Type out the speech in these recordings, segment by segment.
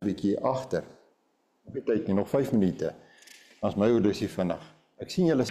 bietjie agter. Op die tyd nie, nog 5 minute. Dan is my audisie vinnig. Ek sien julle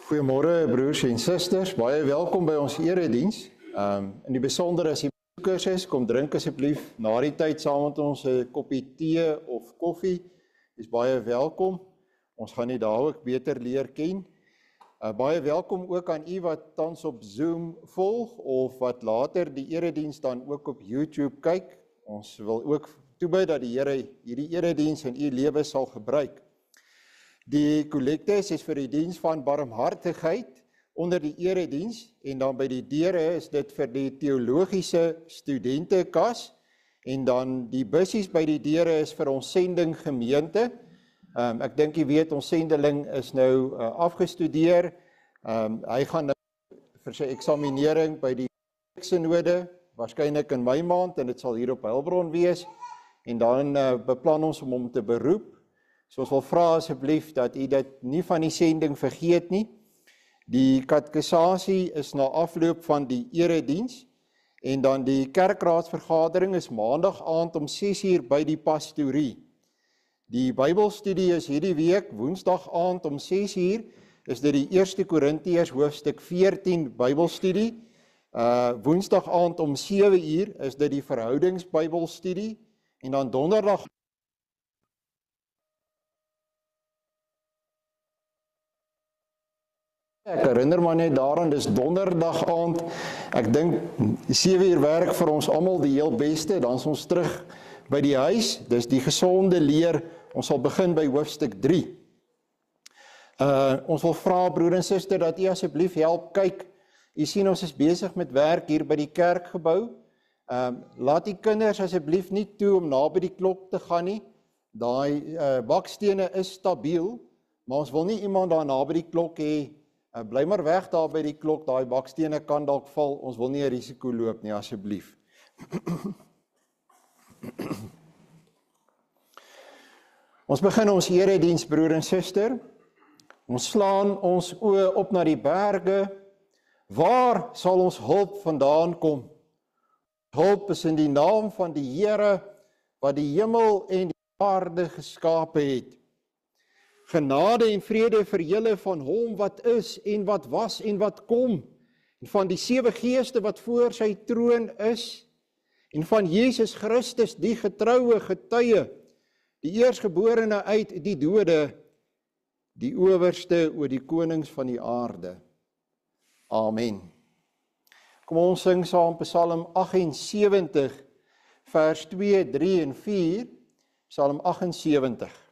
Goeiemôre broers en susters, baie welkom by ons erediens. In die besonder as jy kursus, kom drink asseblief na die tyd saam met ons 'n koppie tee of koffie. Is baie welkom. Ons gaan die daar ook beter leer ken. Baie welkom ook aan u wat tans op Zoom volg of wat later die erediens dan ook op YouTube kyk. Ons wil ook toebid dat die Here hierdie erediens in u lewe sal gebruik. Die kollektes is vir die diens van barmhartigheid onder die erediens en dan by die deure is dit vir die teologiese studentekas en dan die bussies by die deure is vir ons sending gemeente. Ek dink jy weet ons sendeling is nou afgestudeer. Hy gaan nou vir sy eksaminering by die synode waarskynlik in Mei maand en dit sal hier op Heilbron wees en dan beplan ons om hom te beroep. So ons wil vra asseblief dat u dit nie van die sending vergeet nie Die katekisasie is na afloop van die erediens en dan die kerkraadsvergadering is maandag aand om 6:00 by die pastorie. Die Bybelstudie is hierdie week woensdag aand om 6:00 is dit die 1 Korintiërs hoofstuk 14 Bybelstudie. Woensdag aand om 7:00 is dit die verhoudingsbybelstudie en dan donderdag ek herinner maar net daaraan, dis donderdag aand, ek dink 7:00 werk vir ons almal die heel beste, dan is ons terug by die huis, dis die gesonde leer, ons sal begin by hoofstuk 3. Ons wil vra broer en suster dat u asseblief help kyk, u sien ons is besig met werk hier by die kerkgebou, laat die kinders asseblief nie toe om na by die klok te gaan nie, daai bakstene is stabiel, maar ons wil nie iemand daar na by die klok hê, bly maar weg daar by die klok, daai bakstene kan dalk val, ons wil nie 'n risiko loop nie, asseblief. Ons begin ons erediens, broer en suster. Ons slaan ons oë op na die berge. Waar sal ons hulp vandaan kom? Hulp is in die naam van die Here, wat die hemel en die aarde geskape het. Genade en vrede vir julle van hom wat is en wat was en wat kom, en van die 7 geeste wat voor sy troon is, en van Jesus Christus, die getroue getuie, die eersgeborene uit die dode, die owerste oor die konings van die aarde. Amen. Kom ons sing saam Psalm 78, vers 2, 3 en 4, Psalm 78.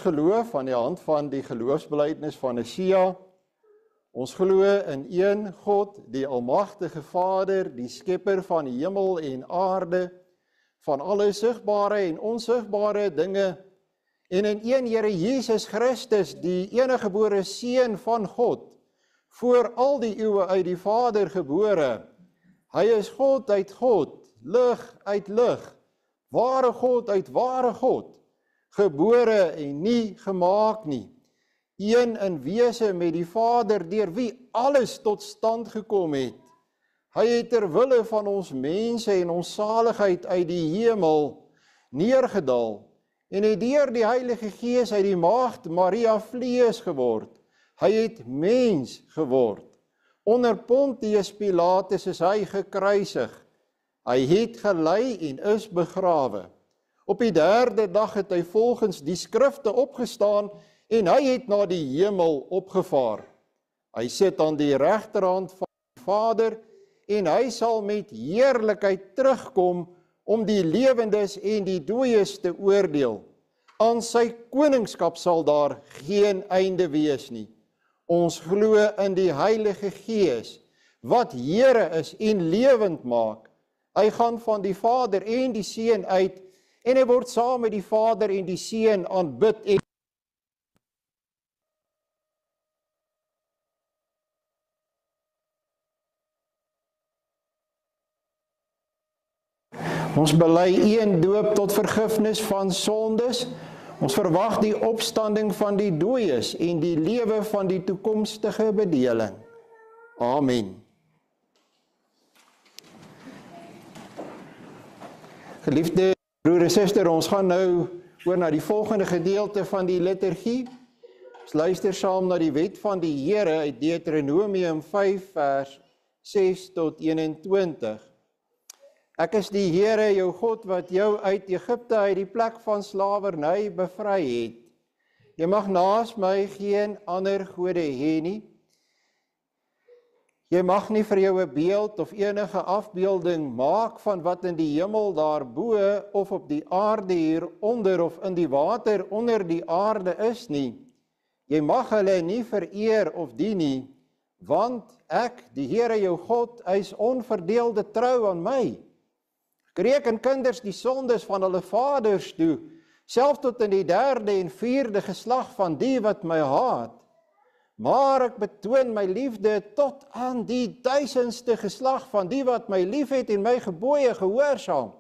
Geloof aan die hand van die geloofsbelijdenis van Nicea. Ons glo in een God, die almagtige Vader, die skepper van die hemel en aarde, van alle sigbare en onsigbare dinge, en in een Here Jesus Christus, die eniggebore Seun van God, voor al die eeue uit die Vader gebore. Hy is God uit God, lig uit lig, ware God uit ware God, gebore en nie gemaak nie, een in wese met die Vader, deur wie alles tot stand gekom het. Hy het ter wille van ons mense en ons saligheid uit die hemel neergedaal, en het deur die Heilige Gees uit die maagd Maria vlees geword. Hy het mens geword. Onder Pontius Pilatus is hy gekruisig. Hy het gelei en is begrawe. Op die 3de dag het hy volgens die skrifte opgestaan en hy het na die hemel opgevaar. Hy sit aan die regterhand van die Vader en hy sal met heerlikheid terugkom om die lewendes en die dooies te oordeel. Aan sy koningskap sal daar geen einde wees nie. Ons glo in die Heilige Gees, wat Here is en lewend maak. Hy gaan van die Vader en die Seun uit, en hy word saam met die Vader en die Seun aanbid en ons bely een doop tot vergifnis van sondes. Ons verwag die opstanding van die dooies en die lewe van die toekomstige bedeling. Amen. Geliefde broer en suster, ons gaan nou oor na die volgende gedeelte van die liturgie. Ons luister saam na die wet van die Here uit Deuteronomium 5 vers 6 tot 21. Ek is die Here, jou God, wat jou uit Egipte, uit die plek van slawerny bevry het. Jy mag naas my geen ander gode hê nie. Jy mag nie vir jou 'n beeld of enige afbeelding maak van wat in die hemel daarbo of op die aarde hieronder of in die water onder die aarde is nie. Jy mag hulle nie vereer of dien nie, want ek, die Here jou God, is onverdeelde trou aan my. Ek reken kinders die sondes van hulle vaders toe, selfs tot in die 3de en 4de geslag van die wat my haat. Maar ek betoon my liefde tot aan die 1000ste geslag van die wat my liefhet en my gebooie gehoorsaam.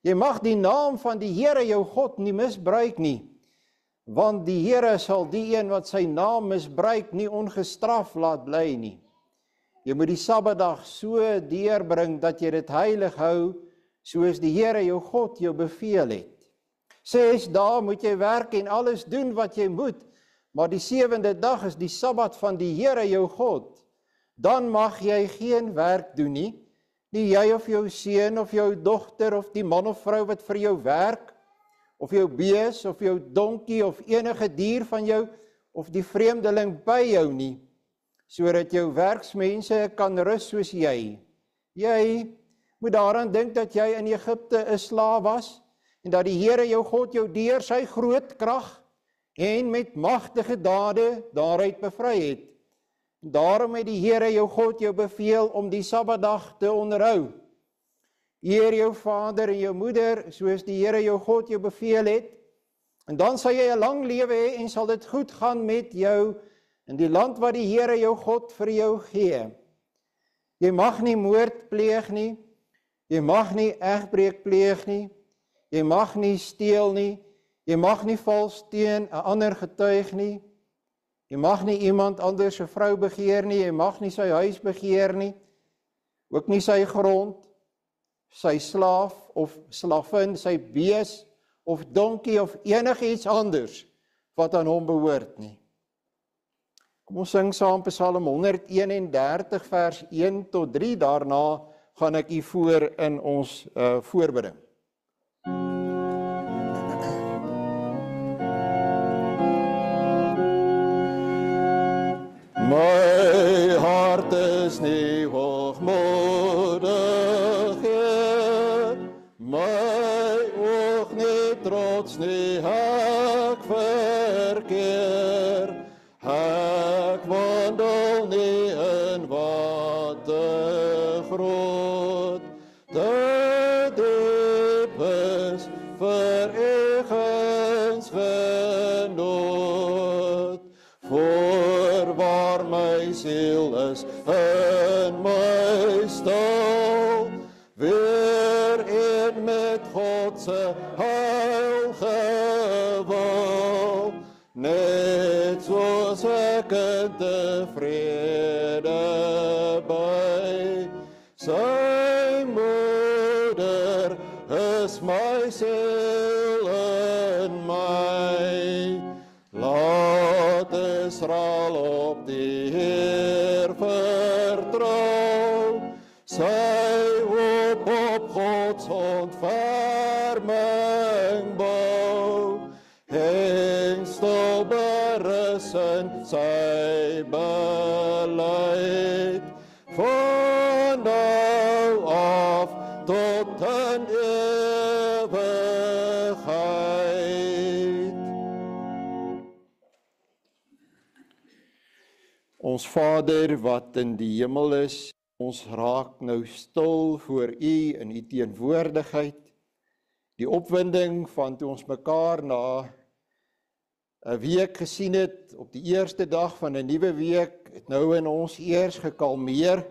Jy mag die naam van die Here jou God nie misbruik nie, want die Here sal die een wat sy naam misbruik nie ongestraf laat bly nie. Jy moet die Sabbatdag so deurbring dat jy dit heilig hou, soos die Here jou God jou beveel het. 6 dae moet jy werk en alles doen wat jy moet, maar die 7de dag is die Sabbat van die Here jou God. Dan mag jy geen werk doen nie, nie jy of jou seun of jou dogter of die man of vrou wat vir jou werk, of jou bees of jou donkie of enige dier van jou, of die vreemdeling by jou nie, sodat jou werksmense kan rus soos jy. Jy moet daaraan dink dat jy in Egipte 'n slaaf was, en dat die Here jou God jou deur sy groot krag en met magtige dade daaruit bevry het. Daarom het die Here jou God jou beveel om die Sabbatdag te onderhou. Eer jou vader en jou moeder, soos die Here jou God jou beveel het, en dan sal jy 'n lang lewe hê en sal dit goed gaan met jou in die land wat die Here jou God vir jou gee. Jy mag nie moord pleeg nie, jy mag nie egbreek pleeg nie, jy mag nie steel nie, jy mag nie vals teen 'n ander getuig nie, jy mag nie iemand anders se vrou begeer nie, jy mag nie sy huis begeer nie, ook nie sy grond, sy slaaf of slavin, sy bees of donkie of enigiets anders wat aan hom behoort nie. Kom ons sing saam Psalm 131 vers 1 tot 3, daarna gaan ek u voor in ons voorbidding. My hart is nie hoogmoedig, Heer, my oog nie trots nie, ek verkeer, ek wandel nie in wat te groot, te diep is vir egens is in my stil, weer een met God se heilige wil, net soos ek in tevrede by sy moeder is my siel in my. Laat Israel op die Heer vertrou, sy hoop op Gods ontferming bou, en stil berus in sy beleid, van nou af tot in ewigheid. Ons Vader wat in die hemel is, ons raak nou stil voor U in U teenwoordigheid. Die opwinding van toe ons mekaar na 'n week gesien het, op die eerste dag van 'n nuwe week, het nou in ons eers gekalmeer.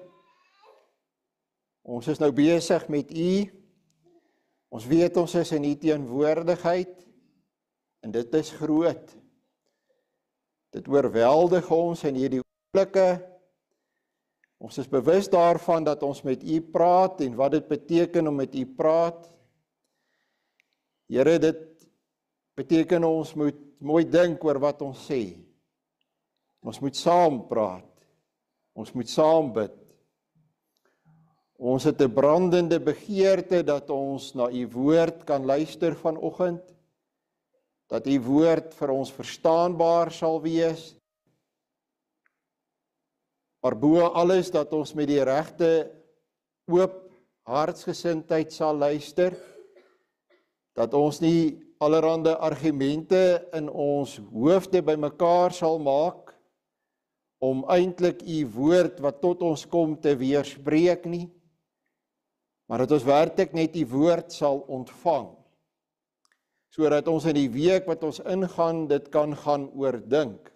Ons is nou besig met U. Ons weet ons is in U teenwoordigheid, en dit is groot. Dit oorweldig ons in hierdie oomblikke. Ons is bewus daarvan dat ons met U praat en wat dit beteken om met U praat. Here, dit beteken ons moet mooi dink oor wat ons sê. Ons moet saam praat. Ons moet saam bid. Ons het 'n brandende begeerte dat ons na U woord kan luister vanoggend. Dat U woord vir ons verstaanbaar sal wees. Maar bo alles dat ons met die regte oop hartsgesindheid sal luister. Dat ons nie allerhande argumente in ons hoofde bymekaar sal maak om eintlik U woord wat tot ons kom te weerspreek nie, maar dat ons werklik net U woord sal ontvang, sodat ons in die week wat ons ingaan, dit kan gaan oordink.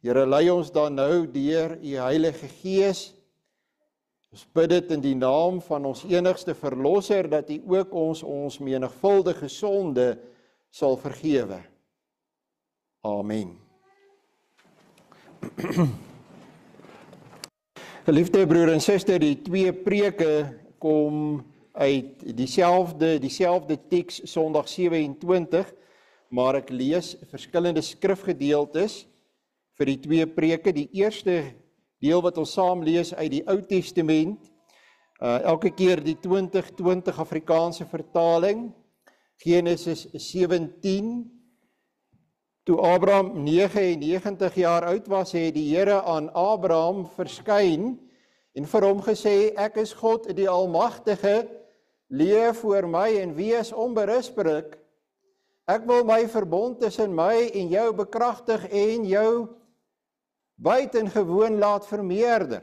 Here, lei ons dan nou deur U Heilige Gees. Ons bid dit in die naam van ons enigste Verlosser, dat U ook ons menigvuldige sonde sal vergewe. Amen. Geliefde broer en suster, die twee preke kom uit dieselfde teks Sondag 27, maar ek lees verskillende skrifgedeeltes vir die twee preke. Die eerste deel wat ons saam lees uit die Ou Testament, elke keer die 2020 Afrikaanse vertaling, Genesis 17, toe Abraham 99 jaar oud was, het die Here aan Abraham verskyn en vir hom gesê, ek is God die Almagtige, leef voor my en wees onberispelik. Ek wil my verbond tussen my en jou bekragtig en jou buitengewoon laat vermeerder.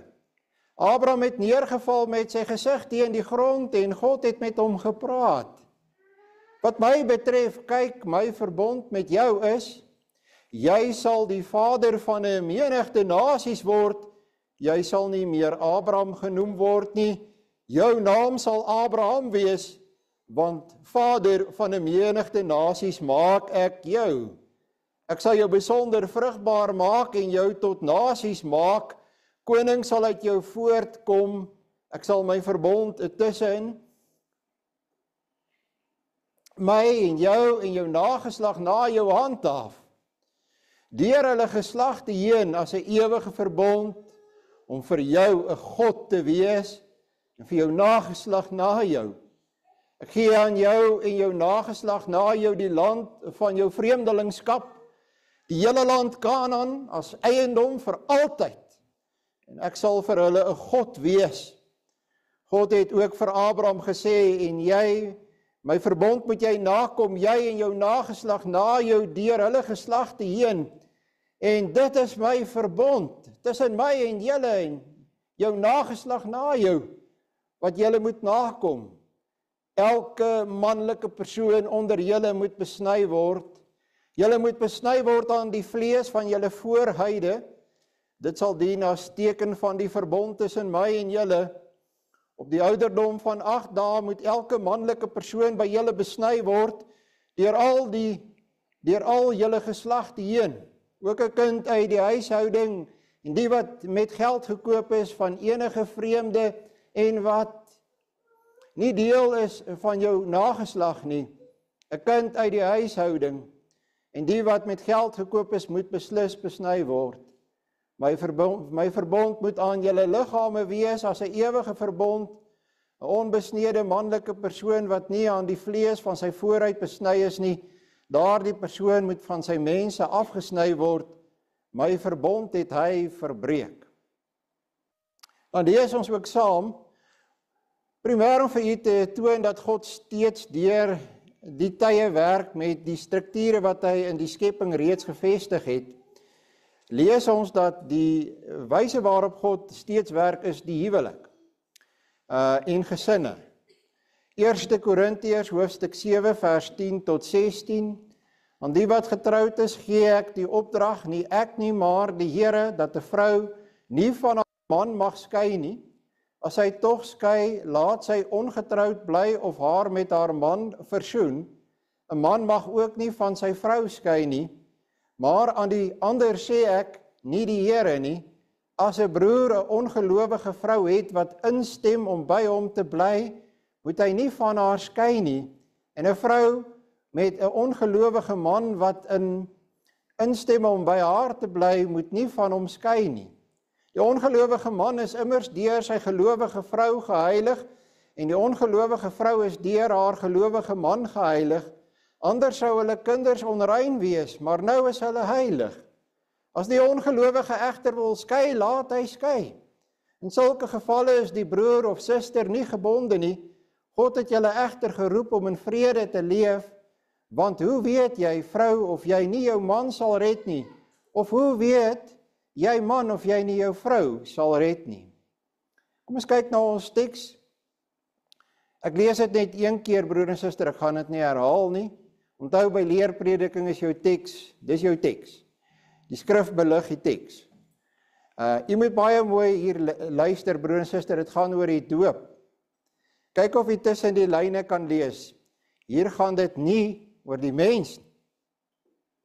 Abraham het neergeval met sy gesig teen die grond en God het met hom gepraat. Wat my betref, kyk, my verbond met jou is, jy sal die vader van 'n menigte nasies word, jy sal nie meer Abraham genoem word nie, jou naam sal Abraham wees, want vader van 'n menigte nasies maak ek jou. Ek sal jou besonder vrugbaar maak en jou tot nasies maak, koning sal uit jou voortkom, ek sal my verbond tussen my en jou nageslag na jou handhaaf, deur hulle geslagte heen as 'n ewige verbond, om vir jou 'n God te wees, en vir jou nageslag na jou. Ek gee aan jou en jou nageslag na jou die land van jou vreemdelingskap, die hele land Kanaan as eiendom vir altyd, en ek sal vir hulle 'n God wees. God het ook vir Abraham gesê, en jy, my verbond moet jy nakom, jy en jou nageslag na jou deur hulle geslagte heen, en dit is my verbond, tussen my en julle en jou nageslag na jou, wat julle moet nakom. Elke manlike persoon onder julle moet besny word. Julle moet besny word aan die vlees van julle voorhuide, dit sal dien as teken van die verbond tussen my en julle. Op die ouderdom van 8 dae moet elke manlike persoon by julle besny word, deur al julle geslagte heen, ook 'n kind uit die huishouding, en die wat met geld gekoop is van enige vreemde, en wat nie deel is van jou nageslag nie, 'n kind uit die huishouding, en die wat met geld gekoop is, moet beslis besny word. My verbond moet aan julle liggame wees as 'n ewige verbond, 'n onbesnede manlike persoon wat nie aan die vlees van sy vooruit besny is nie, daardie persoon moet van sy mense afgesny word. My verbond het hy verbreek. Dan lees ons ook saam, primêr om vir u te toon dat God steeds deur die tye werk met die strukture wat hy in die skepping reeds gevestig het, lees ons dat die wyse waarop God steeds werk is die huwelik en gesinne. 1 Korintiërs hoofstuk 7 vers 10 tot 16. Aan die wat getroud is, gee ek die opdrag, nie ek nie, maar die Here, dat 'n vrou nie van haar man mag skei nie. As sy tog skei, laat sy ongetroud bly of haar met haar man versoen. 'n Man mag ook nie van sy vrou skei nie. Maar aan die ander sê ek, nie die Here nie, as 'n broer 'n ongelowige vrou het wat instem om by hom te bly, moet hy nie van haar skei nie. En 'n vrou met 'n ongelowige man wat instem om by haar te bly, moet nie van hom skei nie. Die ongelowige man is immers deur sy gelowige vrou geheilig, en die ongelowige vrou is deur haar gelowige man geheilig. Anders sou hulle kinders onrein wees, maar nou is hulle heilig. As die ongelowige egter wil skei, laat hy skei. In sulke gevalle is die broer of suster nie gebonde nie. God het julle egter geroep om in vrede te leef, want hoe weet jy, vrou, of jy nie jou man sal red nie? Of hoe weet jy, man, of jy nie jou vrou sal red nie? Kom ons kyk na ons teks. Ek lees dit net een keer, broer en suster, ek gaan dit nie herhaal nie. Onthou, by leerprediking is jou teks, dis jou teks. Die skrif belig die teks. Jy moet baie mooi hier luister, broer en suster, dit gaan oor die doop. Kyk of jy tussen die lyne kan lees. Hier gaan dit nie oor die mens.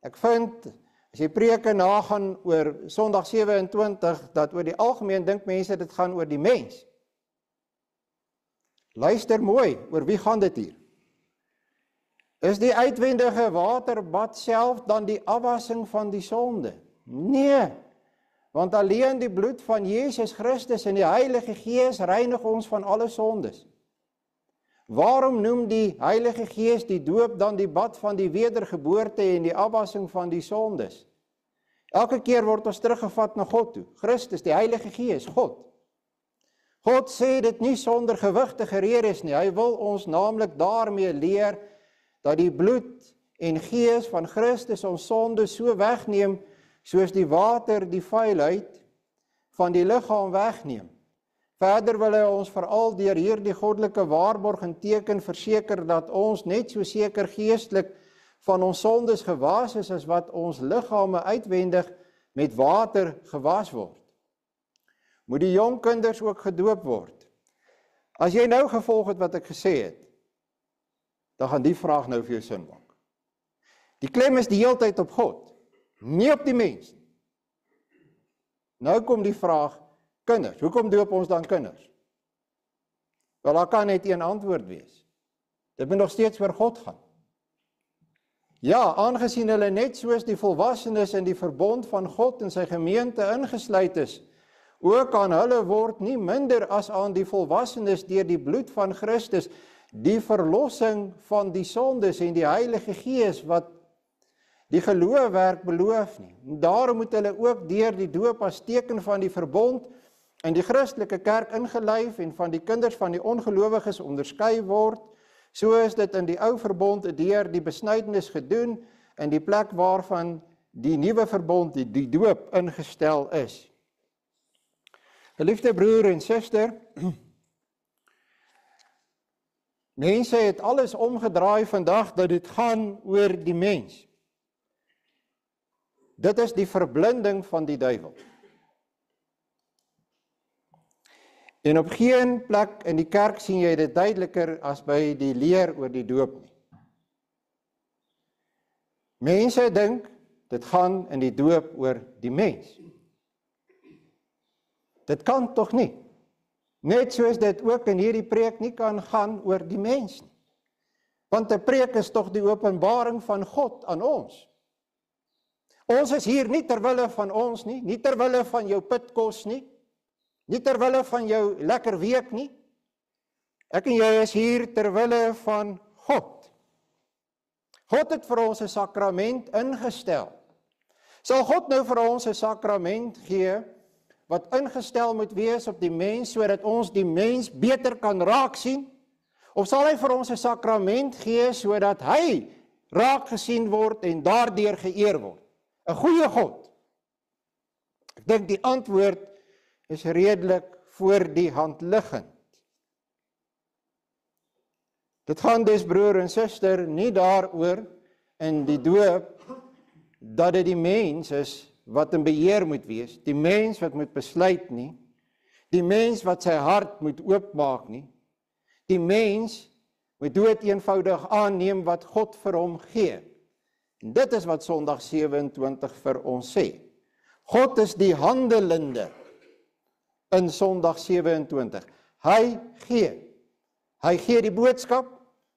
Ek vind, as jy preke nagaan oor Sondag 27, dat oor die algemeen dink mense dit gaan oor die mens. Luister mooi, oor wie gaan dit hier? Is die uitwendige waterbad self dan die afwassing van die sonde? Nee, want alleen die bloed van Jesus Christus en die Heilige Gees reinig ons van alle sondes. Waarom noem die Heilige Gees die doop dan die bad van die wedergeboorte en die afwassing van die sondes? Elke keer word ons teruggevat na God toe. Christus, die Heilige Gees, God. God sê dit nie sonder gewigtige redes nie. Hy wil ons naamlik daarmee leer dat die bloed en gees van Christus ons sonde so wegneem, soos die water die vuilheid van die liggaam wegneem. Verder wil hy ons veral deur hierdie goddelike waarborg en teken verseker dat ons net so seker geestelik van ons sondes gewas is as wat ons liggame uitwendig met water gewas word. Moet die jong kinders ook gedoop word? As jy nou gevolg het wat ek gesê het, dan gaan die vraag nou vir jou sin maak. Die klem is die hele tyd op God, nie op die mens. Nou kom die vraag, kinders, hoekom doop ons dan kinders? Wel, daar kan net een antwoord wees. Dit moet nog steeds oor God gaan. Ja, aangesien hulle net soos die volwassenes in die verbond van God en sy gemeente ingesluit is, ook aan hulle word nie minder as aan die volwassenes deur die bloed van Christus, die verlossing van die sondes en die Heilige Gees wat die geloofwerk beloof nie. En daarom moet hulle ook deur die doop as teken van die verbond in die Christelike kerk ingelyf en van die kinders van die ongelowiges onderskei word, soos dit in die ou verbond deur die besnydenis gedoen in die plek waarvan die nuwe verbond, die doop ingestel is. Geliefde broer en suster, mense het alles omgedraai vandag dat dit gaan oor die mens. Dit is die verblinding van die duiwel. En op geen plek in die kerk sien jy dit duideliker as by die leer oor die doop nie. Mense dink, dit gaan in die doop oor die mens. Dit kan tog nie. Net soos dit ook in hierdie preek nie kan gaan oor die mens nie. Want 'n preek is tog die openbaring van God aan ons. Ons is hier nie terwille van ons nie, nie terwille van jou pitkos nie, nie terwille van jou lekker week nie. Ek en jy is hier terwille van God. God het vir ons 'n sakrament ingestel. Sal God nou vir ons 'n sakrament gee, wat ingestel moet wees op die mens, sodat ons die mens beter kan raak sien? Of sal hy vir ons 'n sakrament gee, sodat hy raak gesien word en daardeur geëer word? 'n Goeie God? Ek dink die antwoord is redelik voor die hand liggend. Dit gaan dus, broer en suster, nie daaroor in die doop, dat dit die mens is wat in beheer moet wees, die mens wat moet besluit nie, die mens wat sy hart moet oopmaak nie, die mens moet dood eenvoudig aanneem wat God vir hom gee. En dit is wat Sondag 27 vir ons sê. God is die handelende in Sondag 27. Hy gee die boodskap,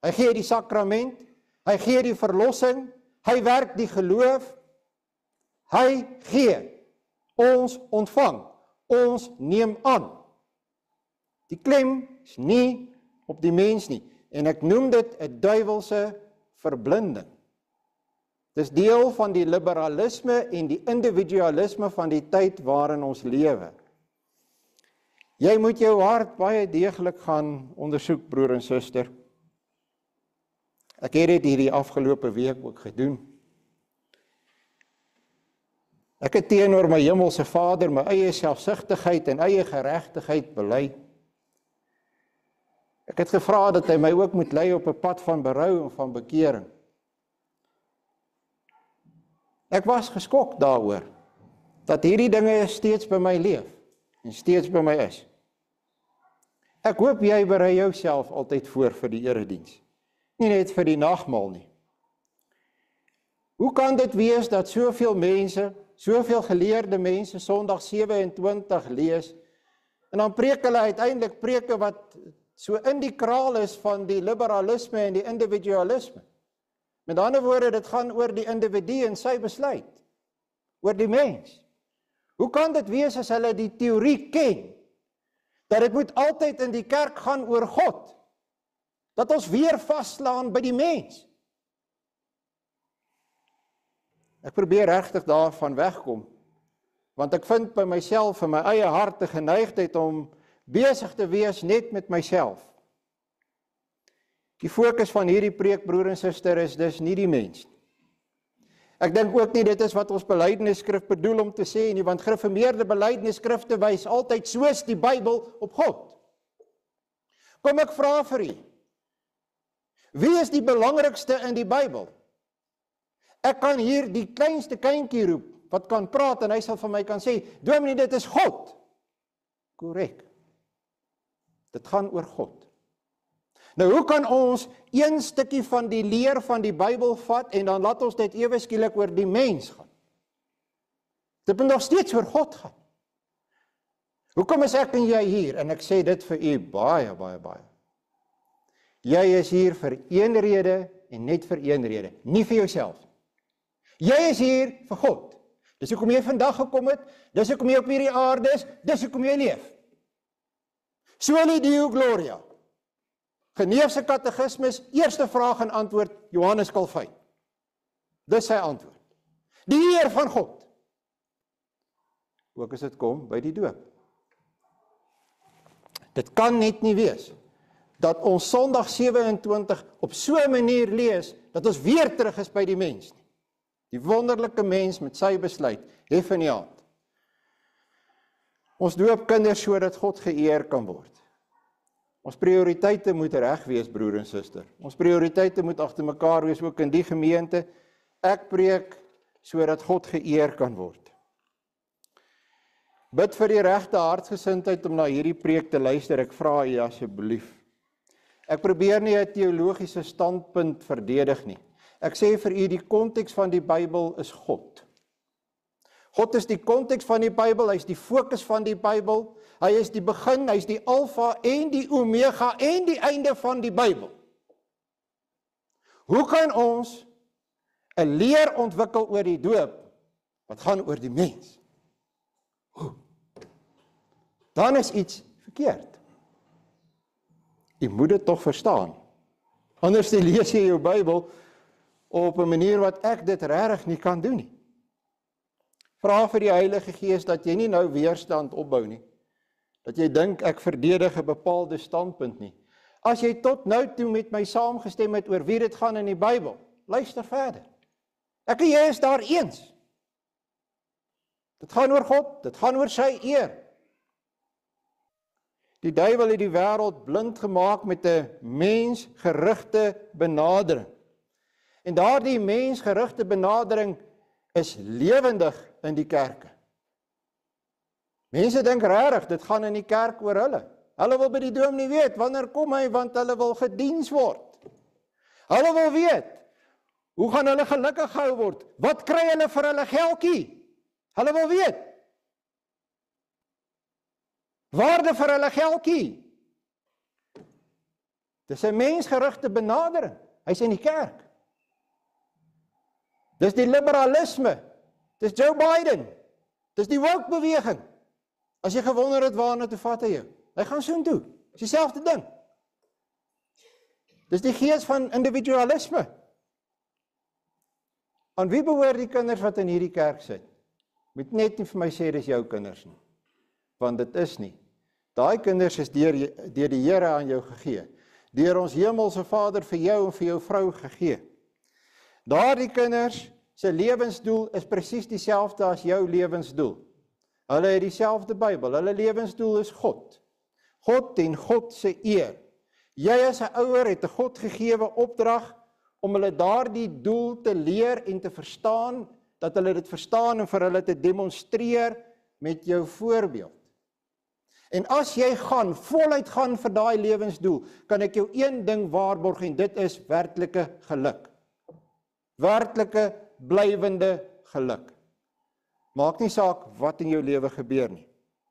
hy gee die sakrament, hy gee die verlossing, hy werk die geloof, hy gee, ons ontvang, ons neem aan. Die klem is nie op die mens nie, en ek noem dit 'n duiwelse verblinding. Dis deel van die liberalisme en die individualisme van die tyd waarin ons lewe. Jy moet jou hart baie deeglik gaan ondersoek, broer en suster. Ek het dit hierdie afgelope week ook gedoen. Ek het teenoor my hemelse Vader my eie selfsugtigheid en eie geregtigheid bely. Ek het gevra dat hy my ook moet lei op 'n pad van berou en van bekering. Ek was geskok daaroor, dat hierdie dinge steeds by my leef, en steeds by my is. Ek hoop jy berei jouself altyd voor vir die erediens, nie net vir die nagmaal nie. Hoe kan dit wees dat soveel mense, soveel geleerde mense Sondag 27 lees, en dan preek hulle uiteindelik preke wat so in die kraal is van die liberalisme en die individualisme. Met ander woorde, dit gaan oor die individu en sy besluit, oor die mens. Hoe kan dit wees as hulle die teorie ken, dat dit moet altyd in die kerk gaan oor God, dat ons weer vastslaan by die mens? Ek probeer regtig daarvan wegkom, want ek vind by myself in my eie hart 'n geneigtheid om besig te wees net met myself. Die fokus van hierdie preek, broer en suster, is dus nie die mens. Ek dink ook nie dit is wat ons belydenisskrif bedoel om te sê nie, want gereformeerde belydenisskrifte wys altyd soos die Bybel op God. Kom ek vra vir u, wie is die belangrikste in die Bybel? Ek kan hier die kleinste kindjie roep, wat kan praat, en hy sal van my kan sê, dominee, dit is God. Korrek. Dit gaan oor God. Nou, hoe kan ons een stukkie van die leer van die Bybel vat, en dan laat ons dit ewe skielik oor die mens gaan? Dit moet nog steeds oor God gaan. Hoekom is ek en jy hier? En ek sê dit vir u baie, baie, baie. Jy is hier vir een rede, en net vir een rede, nie vir jouself. Jy is hier vir God. Dis hoekom jy vandag gekom het, dis hoekom jy op hierdie aarde is, dis hoekom jy leef. Soli Deo Gloria. Geneefse katekismus, eerste vraag en antwoord, Johannes Calvijn. Dis sy antwoord. Die Heer van God. Ook as dit kom by die doop. Dit kan net nie wees, dat ons Sondag 27 op so 'n manier lees, dat ons weer terug is by die mens nie. Die wonderlike mens met sy besluit, hef in die hand. Ons doop kinders sodat God geëer kan word. Ons prioriteite moet reg wees, broer en suster. Ons prioriteite moet agter mekaar wees, ook in die gemeente. Ek preek sodat God geëer kan word. Bid vir die regte hartsgesindheid om na hierdie preek te luister, ek vra u asseblief. Ek probeer nie 'n teologiese standpunt verdedig nie. Ek sê vir u, die konteks van die Bybel is God. God is die konteks van die Bybel, hy is die fokus van die Bybel, hy is die begin, hy is die alfa en die omega en die einde van die Bybel. Hoe kan ons 'n leer ontwikkel oor die doop, wat gaan oor die mens? Hoe? Dan is iets verkeerd. Jy moet dit tog verstaan. Anders lees jy jou Bybel op 'n manier wat ek dit regtig nie kan doen nie. Vra vir die Heilige Gees dat jy nie nou weerstand opbou nie. Dat jy dink ek verdedig 'n bepaalde standpunt nie. As jy tot nou toe met my saamgestem het oor wie dit gaan in die Bybel, luister verder. Ek en jy is daar eens. Dit gaan oor God, dit gaan oor sy eer. Die duiwel het die wêreld blind gemaak met 'n mensgerigte benadering. En daardie mensgerigte benadering is lewendig in die kerke. Mense dink regtig, dit gaan in die kerk oor hulle. Hulle wil by die dominee weet, wanneer kom hy, want hulle wil gediens word. Hulle wil weet, hoe gaan hulle gelukkig gehou word? Wat kry hulle vir hulle geldjie? Hulle wil weet. Waarde vir hulle geldjie. Dis 'n mensgerigte benadering. Hy's in die kerk. Dis die liberalisme. Dis Joe Biden. Dis die woke beweging. As jy gewonder het waarna toe vat hy jou. Hy gaan soontoe. Dis dieselfde ding. Dis die gees van individualisme. Aan wie behoort die kinders wat in hierdie kerk sit? Moet net nie vir my sê dis jou kinders nie. Want dit is nie. Daai kinders is deur die Here aan jou gegee. Deur ons hemelse Vader vir jou en vir jou vrou gegee. Daardie kinders se lewensdoel is presies dieselfde as jou lewensdoel. Hulle het dieselfde Bybel. Hulle lewensdoel is God. God en God se eer. Jy as 'n ouer het 'n God gegeewe opdrag om hulle daardie doel te leer en te verstaan, dat hulle dit verstaan en vir hulle te demonstreer met jou voorbeeld. En as jy voluit gaan vir daai lewensdoel, kan ek jou een ding waarborg en dit is werklike geluk. Werklike, blywende geluk. Maak nie saak wat in jou lewe gebeur nie.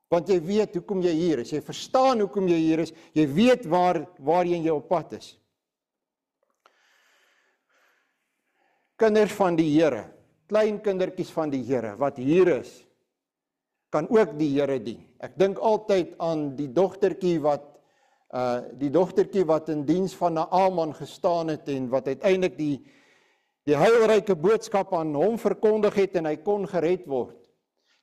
Want jy weet hoekom jy hier is, jy verstaan hoekom jy hier is, jy weet waarheen jy op pad is. Kinders van die Here, klein kindertjies van die Here, wat hier is, kan ook die Here dien. Ek dink altyd aan die dogtertjie wat in diens van Naaman gestaan het en wat uiteindelik die heilryke boodskap aan hom verkondig het en hy kon gered word.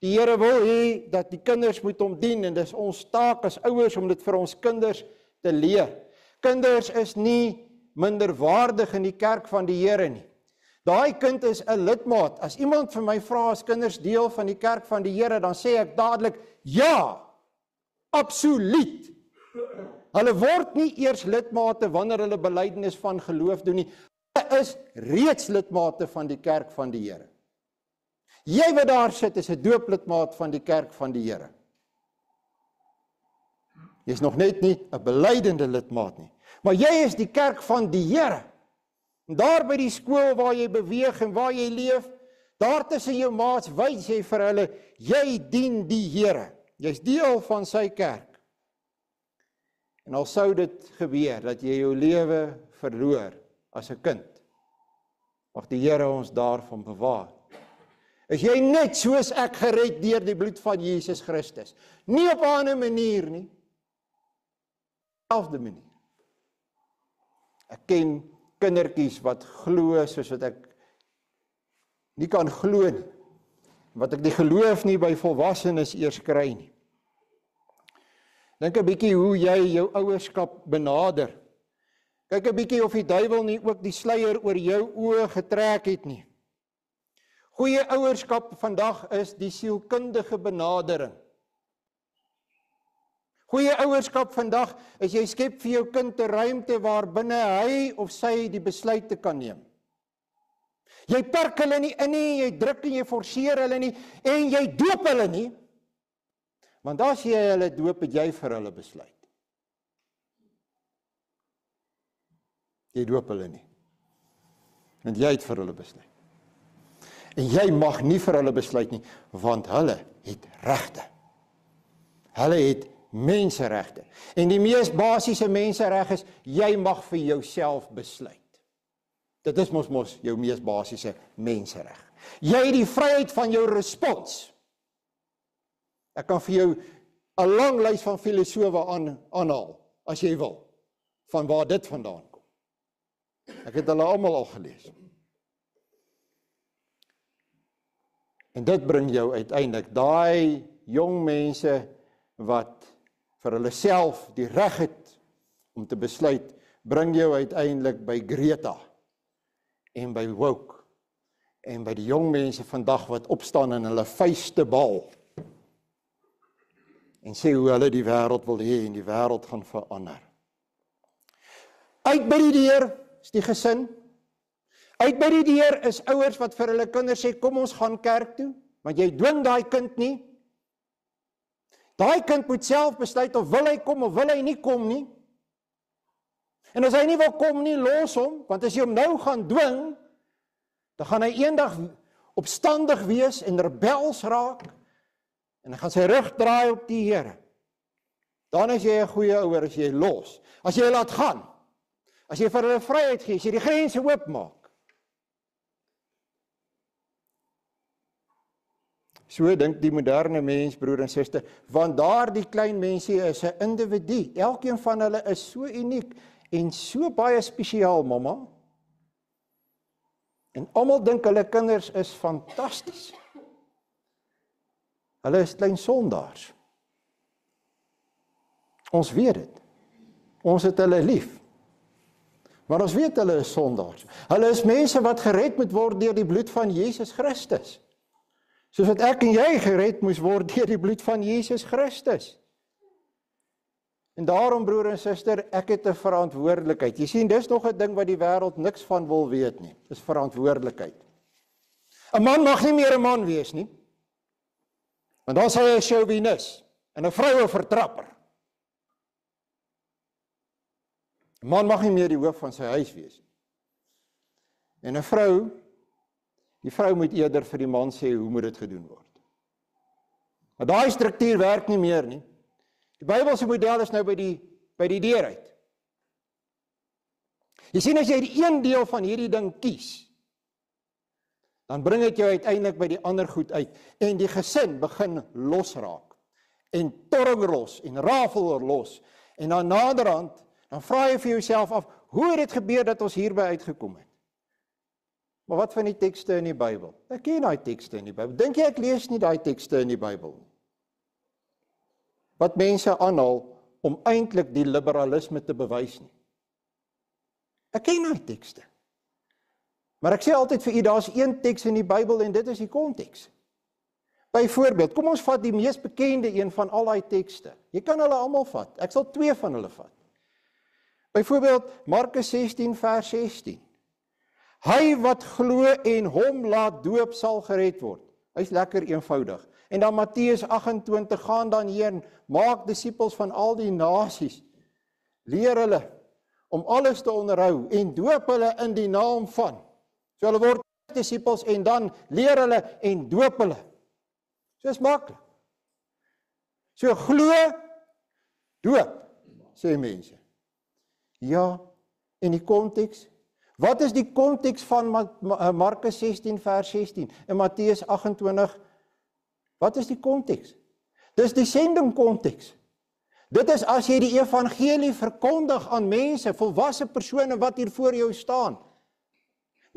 Die Here wil hê dat die kinders moet hom dien en dis ons taak as ouers om dit vir ons kinders te leer. Kinders is nie minderwaardig in die kerk van die Here nie. Daai kind is 'n lidmaat. As iemand vir my vra as kinders deel van die kerk van die Here, dan sê ek dadelik ja. Absoluut. Hulle word nie eers lidmate wanneer hulle belydenis van geloof doen nie. Hulle is reeds lidmate van die kerk van die Here. Jy wat daar sit is 'n dooplidmaat van die kerk van die Here. Jy is nog net nie 'n belydende lidmaat nie. Maar jy is die kerk van die Here. En daar by die skool waar jy beweeg en waar jy leef, daar tussen jou maats wys jy vir hulle, jy dien die Here. Jy's deel van sy kerk. En al sou dit gebeur, dat jy jou lewe verloor as 'n kind, mag die Here ons daarvan bewaar. Is jy net soos ek gered deur die bloed van Jesus Christus? Nie op 'n ander manier nie. Op 'n selfde manier. Ek ken kindertjies wat glo soos wat ek nie kan glo nie. Wat ek die geloof nie by volwassenes eers kry nie. Dink 'n bietjie hoe jy jou ouerskap benader. Kyk 'n bietjie of die duiwel nie ook die sluier oor jou oë getrek het nie. Goeie ouerskap vandag is die sielkundige benadering. Goeie ouerskap vandag is jy skep vir jou kind 'n ruimte waar binne hy of sy die besluite kan neem. Jy perk hulle nie in nie, jy druk en jy forceer hulle nie en jy doop hulle nie. Want as jy hulle doop, het jy vir hulle besluit. Jy doop hulle nie. Want jy het vir hulle besluit. En jy mag nie vir hulle besluit nie, want hulle het regte. Hulle het menseregte. En die mees basiese mensereg is, jy mag vir jouself besluit. Dit is mos jou mees basiese mensereg. Jy het die vryheid van jou respons. Ek kan vir jou 'n lang lys van filosowe aanhaal, as jy wil, van waar dit vandaan kom. Ek het hulle almal al gelees. En dit bring jou uiteindelik, daai jong mense wat vir hulle self die reg het om te besluit, bring jou uiteindelik by Greta en by Woke en by die jong mense vandag wat opstaan in hulle vuiste bal en sê hoe hulle die wêreld wil hê en die wêreld gaan verander. Uit by die deur is die gesin. Uit by die deur is ouers wat vir hulle kinders sê, kom ons gaan kerk toe, want jy dwing daai kind nie. Daai kind moet self besluit of wil hy kom of wil hy nie kom nie. En as hy nie wil kom nie, los hom, want as jy hom nou gaan dwing, dan gaan hy eendag opstandig wees en rebels raak, en hy gaan sy rug draai op die Here. Dan is jy 'n goeie ouer as jy los. As jy laat gaan, as jy vir hulle vryheid gee, as jy die grense oopmaak. So dink die moderne mens, broer en suster, want daardie klein mensie is 'n individu. Elkeen van hulle is so uniek en so baie spesiaal, mamma. En almal dink hulle kinders is fantasties. Hulle is klein sondaars. Ons weet dit. Ons het hulle lief. Maar ons weet hulle is sondaars. Hulle is mense wat gered moet word deur die bloed van Jesus Christus. Soos wat ek en jy gered moes word deur die bloed van Jesus Christus. En daarom, broer en suster, ek het 'n verantwoordelikheid. Jy sien, dis nog 'n ding wat die wêreld niks van wil weet nie. Dis verantwoordelikheid. 'n Man mag nie meer 'n man wees nie. Want dan sal hy 'n chauvinis en 'n vrou 'n vertrapper. 'n Man mag nie meer die hoof van sy huis wees nie. En 'n vrou, die vrou moet eerder vir die man sê hoe moet dit gedoen word. Maar daai struktuur werk nie meer nie. Die Bybelse model is nou by die deur uit. Jy sien, as jy die een deel van hierdie ding kies, dan bring dit jou uiteindelik by die ander goed uit. En die gesin begin losraak. En torring los, en rafel los. En dan naderhand, dan vra jy vir jouself af, hoe het dit gebeur dat ons hierby uitgekom het? Maar wat van die tekste in die Bybel? Ek ken daai tekste in die Bybel. Dink jy ek lees nie daai tekste in die Bybel nie? Wat mense aanhaal om eintlik die liberalisme te bewys nie. Ek ken daai tekste. Maar ek sê altyd vir u, daar's een teks in die Bybel en dit is die konteks. Byvoorbeeld, kom ons vat die mees bekende een van al daai tekste. Jy kan hulle almal vat. Ek sal 2 van hulle vat. Byvoorbeeld Markus 16 vers 16. Hy wat glo en hom laat doop sal gered word. Hy's lekker eenvoudig. En dan Matteus 28, gaan dan heen, maak disippels van al die nasies. Leer hulle om alles te onderhou en doop hulle in die naam van. So hulle word disippels en dan leer hulle en doop hulle. So is maklik. So glo, doop, sê mense. Ja, en die konteks? Wat is die konteks van Markus 16 vers 16 en Matteus 28? Wat is die konteks? Dis die sending konteks. Dit is as jy die evangelie verkondig aan mense, volwasse persone wat hier voor jou staan.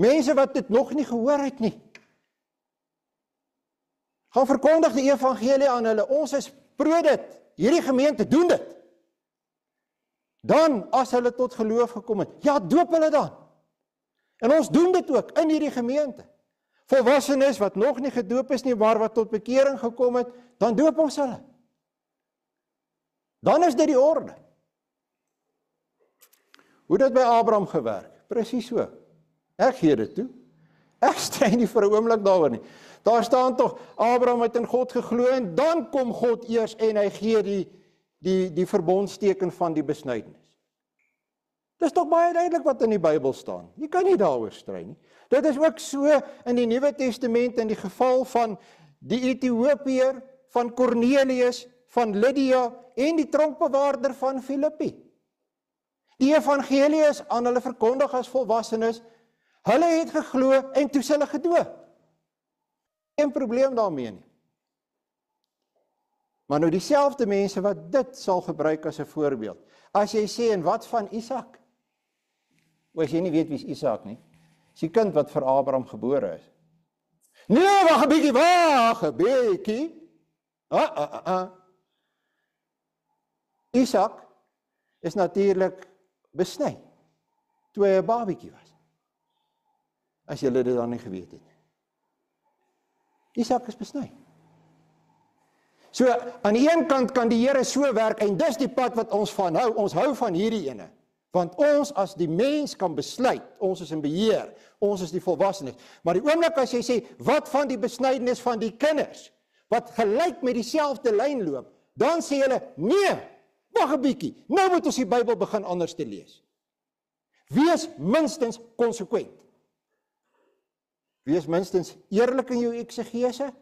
Mense wat dit nog nie gehoor het nie. Gaan verkondig die evangelie aan hulle. Ons is pro dit. Hierdie gemeente doen dit. Dan, as hulle tot geloof gekom het, ja, doop hulle dan. En ons doen dit ook in hierdie gemeente. Volwassenes wat nog nie gedoop is nie, maar wat tot bekering gekom het, dan doop ons hulle. Dan is dit die orde. Hoe dit by Abraham gewerk? Presies so. Ek gee dit toe. Ek strei nie vir 'n oomblik daaroor nie. Daar staan tog, Abraham het in God geglo en dan kom God eers en hy gee die verbondsteken van die besnydenis. Dis tog baie duidelik wat in die Bybel staan. Jy kan nie daaroor stry nie. Dit is ook so in die Nuwe Testament in die geval van die Ethiopiër, van Cornelius, van Lydia en die tronkbewaarder van Filippi. Die evangelie is aan hulle verkondig as volwassenes. Hulle het geglo en toe is hulle gedoop. Geen probleem daarmee nie. Maar nou dieselfde mense wat dit sal gebruik as 'n voorbeeld. As jy sê, en wat van Isak? As jy nie weet wie is Isak nie, is die kind wat vir Abraham gebore is. Nee, wag 'n bietjie. Isak is natuurlik besny, toe hy 'n babietjie was. As julle dit dan nie geweet het. Isak is besny. So, aan die een kant kan die Here so werk, en dis die pad wat ons van hou, ons hou van hierdie ene. Want ons as die mens kan besluit, ons is in beheer, ons is die volwassenes. Maar die oomblik as jy sê, wat van die besnydenis van die kinders, wat gelyk met dieselfde lyn loop, dan sê hulle, nee, wag 'n bietjie, nou moet ons die Bybel begin anders te lees. Wees minstens konsekwent. Wees minstens eerlik in jou eksegese,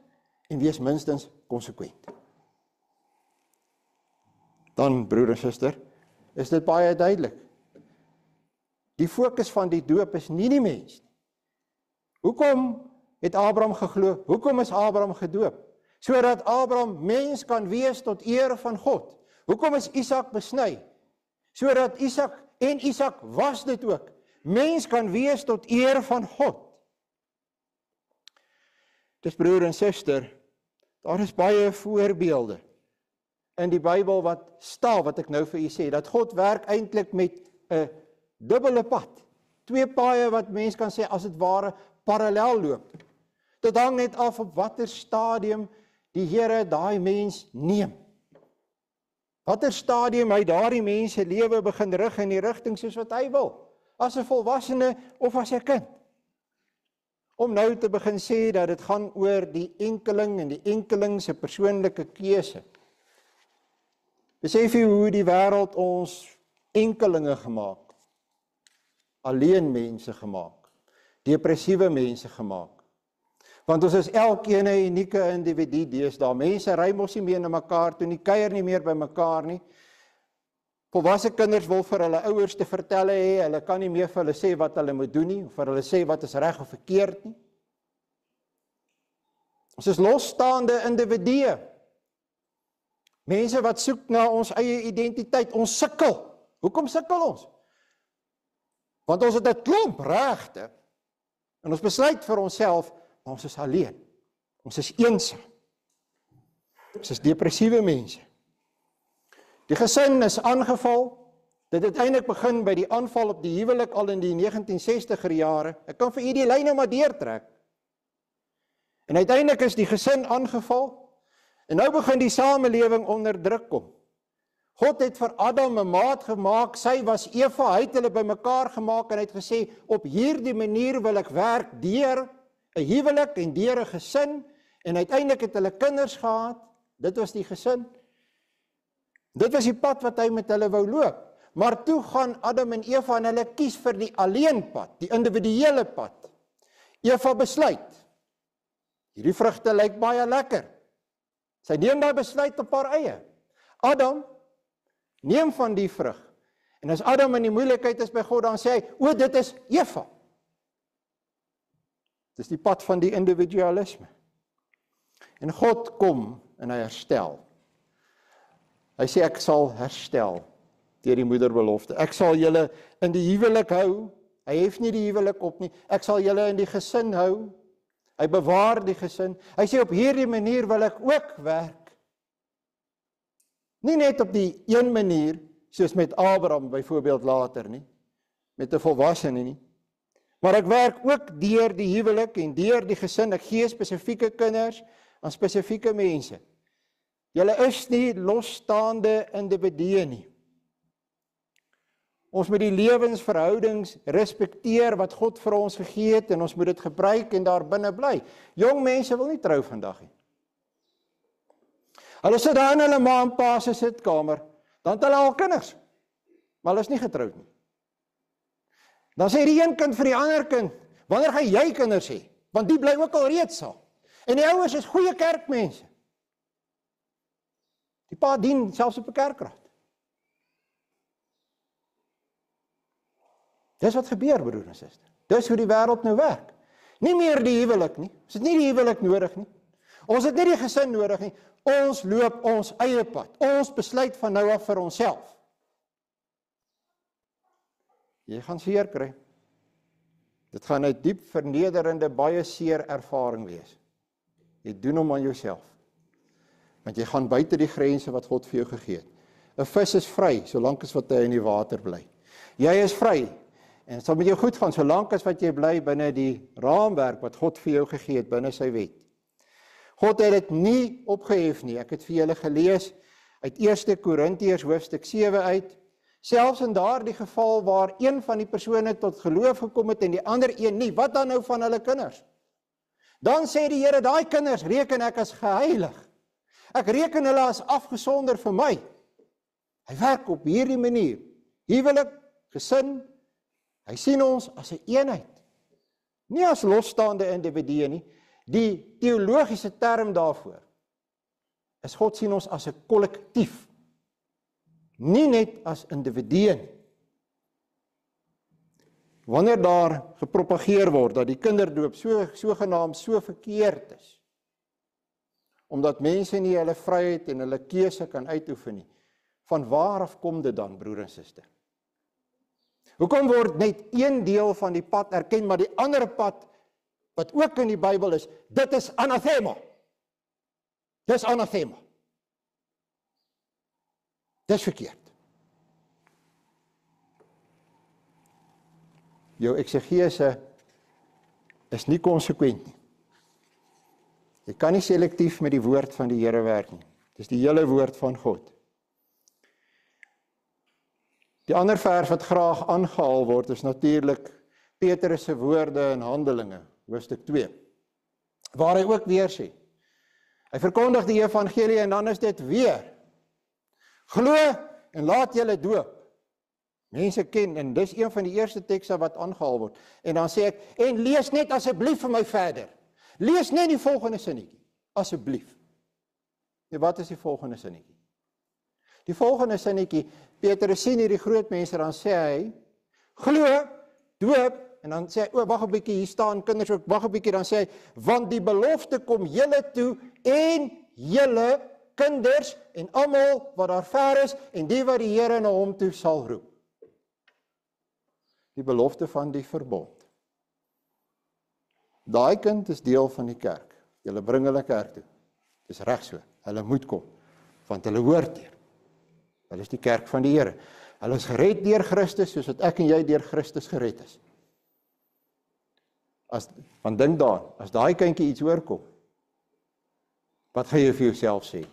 en wees minstens konsekwent. Dan, broer en suster, is dit baie duidelik. Die fokus van die doop is nie die mens nie. Hoekom het Abraham geglo? Hoekom is Abraham gedoop? Sodat Abraham mens kan wees tot eer van God. Hoekom is Isak besny? Sodat Isak was dit ook, mens kan wees tot eer van God. Dis broer en suster, daar is baie voorbeelde in die Bybel wat ek nou vir u sê, dat God werk eintlik met 'n dubbele pad. Twee paaie wat mens kan sê as dit ware parallel loop. Dit hang net af op watter stadium die Here daai mens neem. Watter stadium hy daardie mens se lewe begin rig in die rigting soos wat hy wil, as 'n volwassene of as 'n kind. Om nou te begin sê dat dit gaan oor die enkeling en die enkeling se persoonlike keuse. Besef jy hoe die wêreld ons enkelinge gemaak, alleen mense gemaak, depressiewe mense gemaak. Want ons is elkeen 'n unieke individu deesdae. Mense ry mos nie meer na mekaar toe nie, kuier nie meer by mekaar nie. Volwasse kinders wil vir hulle ouers te vertel hê, hulle kan nie meer vir hulle sê wat hulle moet doen nie, of vir hulle sê wat is reg of verkeerd nie. Ons is losstaande individue. Mense wat soek na ons eie identiteit, ons sukkel. Hoekom sukkel ons? Want ons het 'n klomp regte, en ons besluit vir onsself, ons is alleen, ons is eensaam, ons is depressiewe mense. Die gesin is aangeval, dit het eintlik begin by die aanval op die huwelik al in die 1960er jare, ek kan vir u die lyne maar deurtrek, en uiteindelik is die gesin aangeval, en nou begin die samelewing onder druk kom. God het vir Adam 'n maat gemaak, sy was Eva, hy het hulle bymekaar gemaak en hy het gesê, op hierdie manier wil ek werk deur 'n huwelik en deur 'n gesin, en uiteindelik het hulle kinders gehad, dit was die gesin. Dit was die pad wat hy met hulle wou loop. Maar toe gaan Adam en Eva en hulle kies vir die alleenpad, die individuele pad. Eva besluit, hierdie vrugte lyk baie lekker. Sy neem daai besluit op haar eie. Adam neem van die vrug. En as Adam in die moeilikheid is by God, dan sê hy, o, dit is Eva. Dit is die pad van die individualisme. En God kom en hy herstel. Hy sê, ek sal herstel deur die moederbelofte. Ek sal julle in die huwelik hou. Hy hef nie die huwelik op nie. Ek sal julle in die gesin hou. Hy bewaar die gesin. Hy sê, op hierdie manier wil ek ook werk. Nie net op die een manier, soos met Abraham byvoorbeeld later nie, met 'n volwassene nie. Maar ek werk ook deur die huwelik en deur die gesin. Ek gee spesifieke kinders aan spesifieke mense. Julle is nie losstaande individue nie. Ons moet die lewensverhoudings respekteer wat God vir ons gegee het en ons moet dit gebruik en daar binne bly. Jong mense wil nie trou vandag nie. Hulle sit daar in hulle ma en pa se sitkamer, dan het hulle al kinders, maar hulle is nie getroud nie. Dan sê die een kind vir die ander kind, wanneer gaan jy kinders hê? Want die bly ook al reeds saam. En die ouers is goeie kerkmense. Die pa dien selfs op 'n kerkraad. Dis wat gebeur, broer en suster. Dis hoe die wêreld nou werk. Nie meer die huwelik nie. Ons het nie die huwelik nodig nie. Ons het nie die gesin nodig nie. Ons loop ons eie pad. Ons besluit van nou af vir onsself. Jy gaan seer kry. Dit gaan 'n diep vernederende, baie seer ervaring wees. Jy doen hom aan jouself. Want jy gaan buite die grense wat God vir jou gegee het. 'n Vis is vry, solank as wat hy in die water bly. Jy is vry, en het sal met jou goed gaan, solank as wat jy bly binne die raamwerk wat God vir jou gegee het, binne sy wet. God het dit nie opgehef nie. Ek het vir julle gelees uit 1 Korintiërs hoofstuk 7 uit. Selfs in daardie geval waar een van die persone tot geloof gekom het en die ander een nie, wat dan nou van hulle kinders? Dan sê die Here, daai kinders reken ek as geheilig. Ek reken hulle as afgesonder vir my. Hy werk op hierdie manier. Huwelik, gesin, hy sien ons as 'n eenheid. Nie as losstaande individue nie. Die teologiese term daarvoor is God sien ons as 'n kollektief. Nie net as individue nie. Wanneer daar gepropageer word dat die kinderdoop sogenaamd so verkeerd is, omdat mense nie hulle vryheid en hulle keuse kan uitoefen nie, van waar af kom dit dan, broer en suster? Hoekom word net een deel van die pad erken, maar die ander pad, wat ook in die Bybel is, dit is anathema. Dis anathema. Dis verkeerd. Jou eksegese is nie konsekwent nie. Jy kan nie selektief met die woord van die Here werk nie. Dis die hele woord van God. Die ander vers wat graag aangehaal word is natuurlik Petrus se woorde in Handelinge, hoofstuk 2, waar hy ook weer sê, hy verkondig die evangelie en dan is dit weer, glo en laat julle doop. Mense ken, en dis een van die eerste tekste wat aangehaal word, en dan sê ek, en lees net asseblief vir my verder, lees net die volgende sinnetjie, asseblief. En wat is die volgende sinnetjie? Die volgende sinnetjie, Petrus sien hierdie groot mense, dan sê hy, glo, doop, en dan sê hy, wag 'n bietjie, hier staan kinders ook, wag 'n bietjie, dan sê hy, want die belofte kom julle toe, en julle kinders, en almal wat daar ver is, en die wat die Here na hom toe sal roep. Die belofte van die verbond. Daai kind is deel van die kerk. Julle bring hulle kerk toe. Dis reg so. Hulle moet kom, want hulle hoort hier. Hulle is die kerk van die Here. Hulle is gered deur Christus, soos wat ek en jy deur Christus gered is. Want dink daar, as daai kindjie iets hoorkom, wat gaan jy vir jouself sê?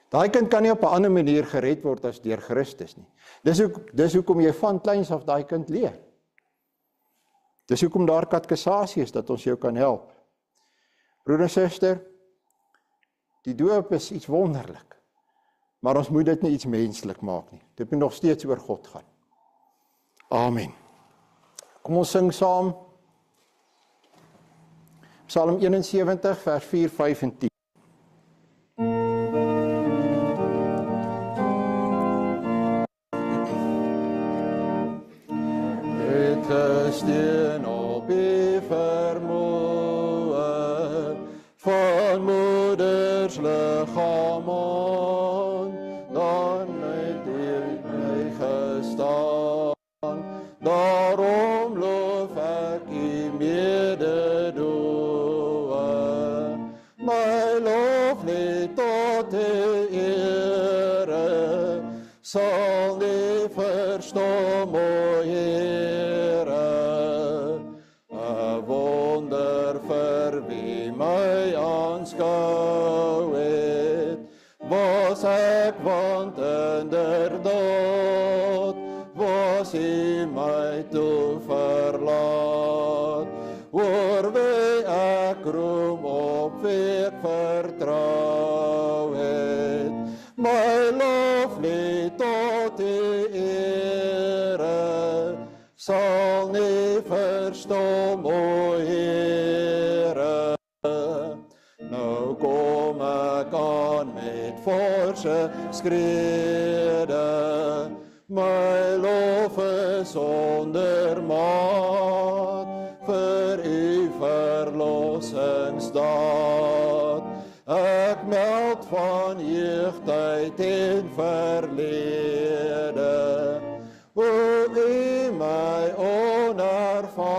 Daai kind kan nie op 'n ander manier gered word as deur Christus nie. Dis hoekom jy van kleins af daai kind leer. Dis hoekom daar katekisasie is, dat ons jou kan help. Broer en suster, die doop is iets wonderlik, maar ons moet dit nie iets menslik maak nie. Dit moet nog steeds oor God gaan. Amen. Kom ons sing saam. Psalm 71, vers 4, 5 en 10. Steen op die vermoë van moeders liggaam aan, dan het hy my gestaan. Daarom loof ek die mededoe, my lof net tot die ere, sal nie verstom, o Here. Aanskou het, was ek want inderdaad as U my toe verlaat. Oor wie ek roem op wie ek vertrou het. My loflied tot U ere, sal nie verstom, o Here. Nou kom ek aan met forse skrede, my lof is sonder maat, vir U verlossingsdaad. Ek meld van jeugdheid en verlede, o U my onervare,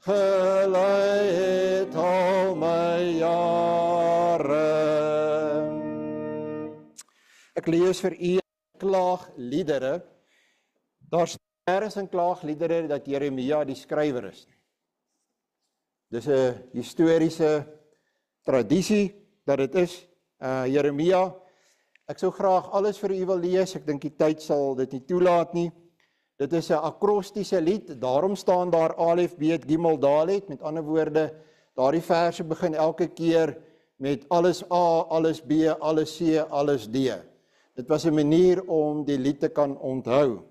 gelei het al my jare. Ek lees vir U klaagliedere. Daar staan nêrens in klaagliedere dat Jeremia die skrywer is. Dis 'n historiese tradisie dat dit is. Jeremia, ek sou graag alles vir u wil lees, ek dink die tyd sal dit nie toelaat nie. Dit is 'n akrostiese lied, daarom staan daar Alef, Bet, Gimel, Dalet, met ander woorde, daardie verse begin elke keer met alles A, alles B, alles C, alles D. Dit was 'n manier om die lied te kan onthou.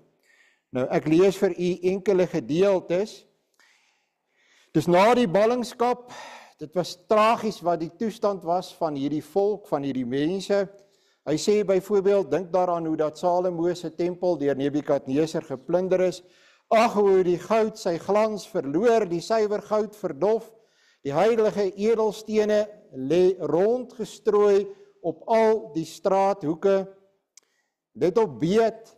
Nou, ek lees vir u enkele gedeeltes. Dus na die ballingskap, dit was tragies wat die toestand was van hierdie volk, van hierdie mense. Hy sê byvoorbeeld, dink daaraan hoe dat Salomo se tempel deur Nebukadneser geplunder is. Ag, hoe die goud sy glans verloor, die suiwer goud verdof, die heilige edelstene lê rondgestrooi op al die straathoeke. Dit op beet,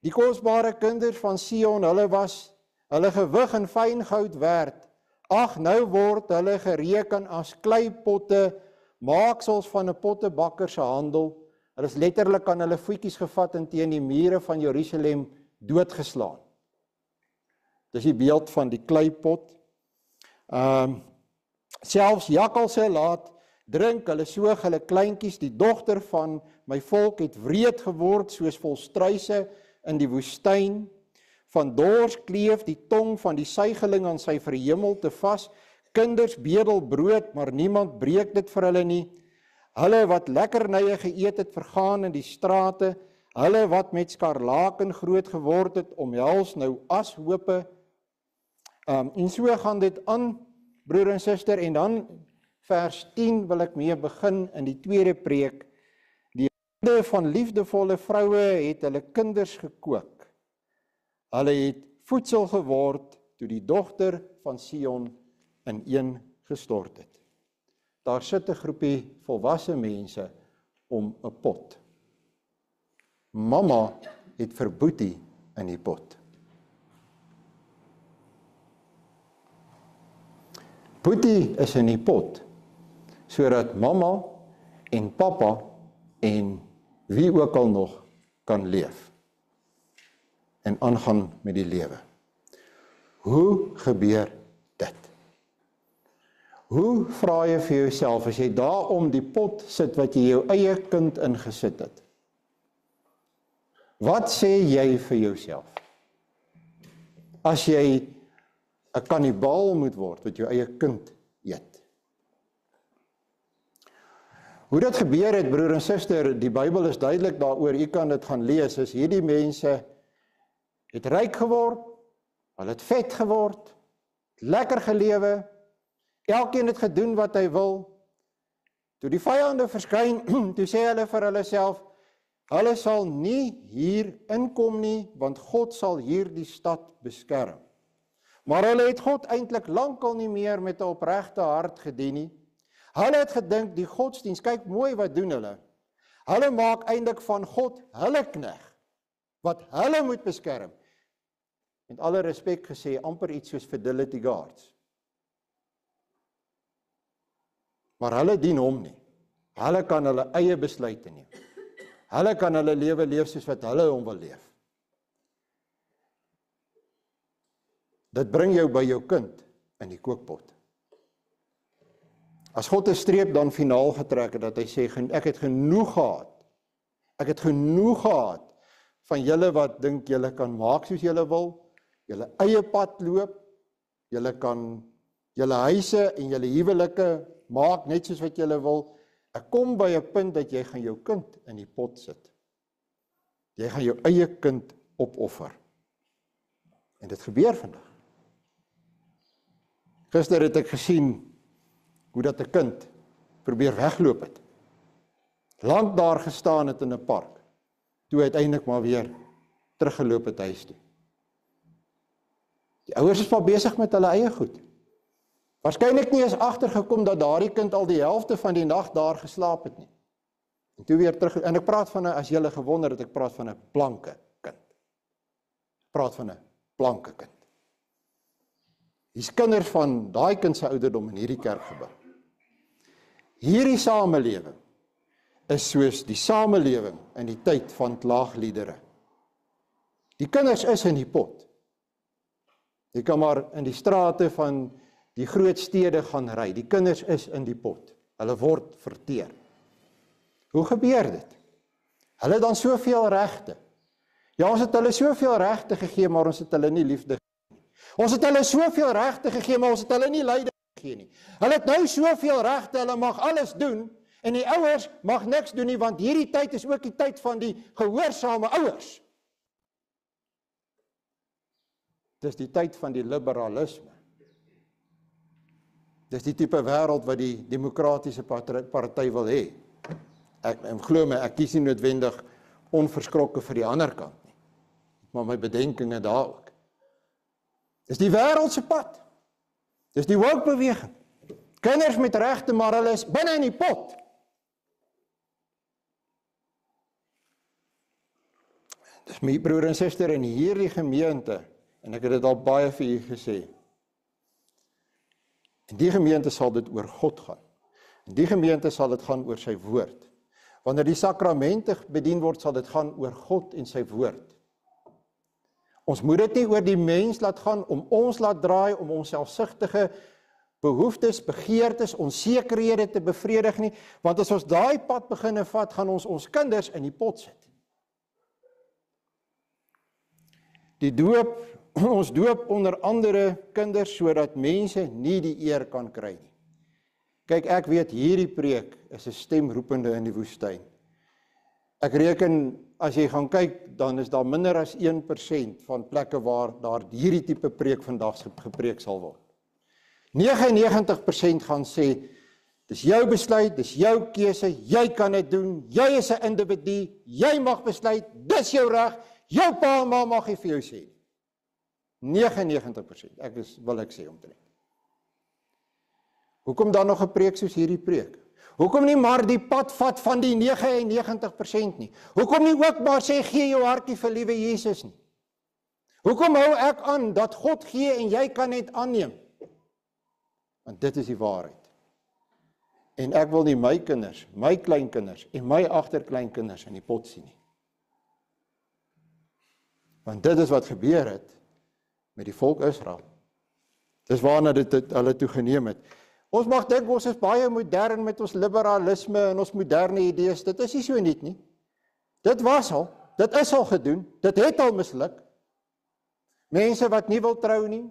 die kosbare kinders van Sion, hulle gewig in fyn goud werd. Ag, nou word hulle gereken as kleipotte, maaksels van 'n pottebakker se handel. Hulle is letterlik aan hulle voetjies gevat en teen die mure van Jerusalem doodgeslaan. Dis die beeld van die kleipot. Selfs jakkalse laat drink, hulle soog hulle kleintjies, die dogter van my volk het wreed geword soos volstruise in die woestyn. Van dors kleef die tong van die suigeling aan sy verhemelte vas. Kinders bedel brood, maar niemand breek dit vir hulle nie. Hulle wat lekkernye geëet het, vergaan in die strate. Hulle wat met skarlaken groot geword het, omhels nou ashope. En so gaan dit aan, broer en suster, en dan vers 10 wil ek mee begin in die tweede preek. Die hande van liefdevolle vroue het hulle kinders gekook. Hulle het voedsel geword toe die dogter van Sion ineen gestort het. Daar sit 'n groepie volwasse mense om 'n pot. Mamma het vir Boetie in die pot. Boetie is in die pot, sodat mamma en pappa en wie ook al nog kan leef en aangaan met die lewe. Hoe gebeur dit? Hoe vra jy vir jouself, as jy daar om die pot sit wat jy jou eie kind ingesit het? Wat sê jy vir jouself? As jy 'n kannibaal moet word, wat jou eie kind eet. Hoe dit gebeur het, broer en suster, die Bybel is duidelik daaroor, u kan dit gaan lees, as hierdie mense het ryk geword, hulle het vet geword, lekker gelewe, elkeen het gedoen wat hy wil. Toe die vyande verskyn, toe sê hulle vir hulle self, hulle sal nie hier inkom nie, want God sal hier die stad beskerm. Maar hulle het God eintlik lankal nie meer met 'n opregte hart gedien nie. Hulle het gedink die godsdiens, kyk mooi wat doen hulle. Hulle maak eintlik van God hulle knegg, wat hulle moet beskerm. Met alle respek gesê, amper iets soos fidelity guards. Maar hulle dien hom nie. Hulle kan hulle eie besluite neem. Hulle kan hulle lewe leef soos wat hulle hom wil leef. Dit bring jou by jou kind in die kookpot. As God 'n streep dan finaal getrek het, dat hy sê, ek het genoeg gehad. Ek het genoeg gehad van julle wat dink julle kan maak soos julle wil, julle eie pad loop, julle kan julle huise en julle huwelike maak net soos wat julle wil. Ek kom by 'n punt dat jy gaan jou kind in die pot sit. Jy gaan jou eie kind opoffer. En dit gebeur vandag. Gister het ek gesien hoe dat 'n kind probeer wegloop het. Lank daar gestaan het in 'n park, toe uiteindelik maar weer teruggeloop het huis toe. Die ouers is maar besig met hulle eie goed. Waarskynlik nie eens agtergekom dat daardie kind al die helfte van die nag daar geslaap het nie. En toe weer terug, en ek praat van 'n, as julle gewonder het, ek praat van 'n blanke kind. Ek praat van 'n blanke kind. Hier's kinders van daai kind se ouderdom in hierdie kerkgebou. Hierdie samelewing is soos die samelewing in die tyd van klaagliedere. Die kinders is in die pot. Jy kan maar in die strate van die groot stede gaan ry. Die kinders is in die pot. Hulle word verteer. Hoe gebeur dit? Hulle het dan soveel regte. Ja, ons het hulle soveel regte gegee, maar ons het hulle nie liefde gegee nie. Ons het hulle soveel regte gegee, maar ons het hulle nie leiding gegee nie. Hulle het nou soveel regte, hulle mag alles doen, en die ouers mag niks doen nie, want hierdie tyd is ook die tyd van die gehoorsame ouers. Dis die tyd van die liberalisme. Dis die tipe wêreld wat die demokratiese party wil hê. Ek glo my, ek kies nie noodwendig onverskrokke vir die ander kant nie. Maar my bedenkinge daar ook. Dis die wêreldse pad. Dis die woke beweging. Kinders met regte, maar hulle is binne in die pot. Dis my broer en suster in hierdie gemeente, en ek het dit al baie vir u gesê. In die gemeente sal dit oor God gaan. In die gemeente sal dit gaan oor sy woord. Wanneer die sakramente bedien word, sal dit gaan oor God en sy woord. Ons moet dit nie oor die mens laat gaan, om ons laat draai, om ons selfsugtige behoeftes, begeertes, onsekerhede te bevredig nie, want as ons daai pad beginne vat, gaan ons kinders in die pot sit. Die doop, ons doop onder andere kinders, sodat mense nie die eer kan kry nie. Kyk, ek weet, hierdie preek is 'n stemroepende in die woestyn. Ek reken, as jy gaan kyk, dan is daar minder as 1% van plekke waar daar hierdie tipe preek vandag gepreek sal word. 99% gaan sê, dis jou besluit, dis jou keuse, jy kan dit doen, jy is 'n individu, jy mag besluit, dis jou reg, jou pa en ma mag nie vir jou sê. 99%, wil ek sê omtrent. Hoekom dan nog 'n preek soos hierdie preek? Hoekom nie maar die pad vat van die 99% nie? Hoekom nie ook maar sê, gee jou hartjie vir liewe Jesus nie? Hoekom hou ek aan dat God gee en jy kan net aanneem? Want dit is die waarheid. En ek wil nie my kinders, my kleinkinders en my agterkleinkinders in die pot sien nie. Want dit is wat gebeur het met die volk Israel. Dis waarna dit hulle toe geneem het. Ons mag dink, ons is baie modern met ons liberalisme en ons moderne idees. Dit is nie so niet nie. Dit was al, dit is al gedoen, dit het al misluk. Mense wat nie wil trou nie,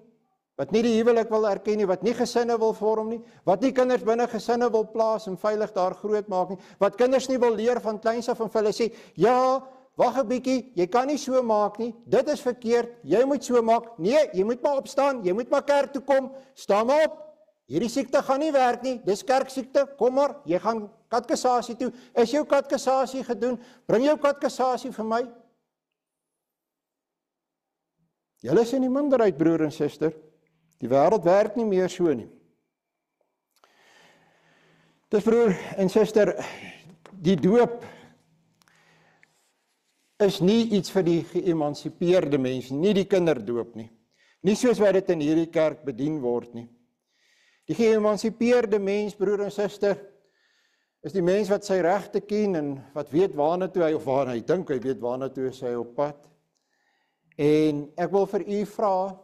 wat nie die huwelik wil erken nie, wat nie gesinne wil vorm nie, wat nie kinders binne gesinne wil plaas en veilig daar groot maak nie, wat kinders nie wil leer van kleins af en vir hulle sê, ja, wag 'n bietjie, jy kan nie so maak nie, dit is verkeerd, jy moet so maak, nee, jy moet maar opstaan, jy moet maar kerk toe kom, staan maar op, hierdie siekte gaan nie werk nie, dis kerksiekte, kom maar, jy gaan katkesasie toe, is jou katkesasie gedoen, bring jou katkesasie vir my. Julle is in die minderheid, broer en suster, die wêreld werk nie meer so nie. Dus broer en suster, die doop is nie iets vir die geëmansipeerde mense, nie die kinderdoop nie. Nie soos wat dit in hierdie kerk bedien word nie. Die geëmansipeerde mens, broer en suster, is die mens wat sy regte ken en wat weet waarna toe hy, of waarna hy dink hy weet waarna toe is hy op pad. En ek wil vir u vra,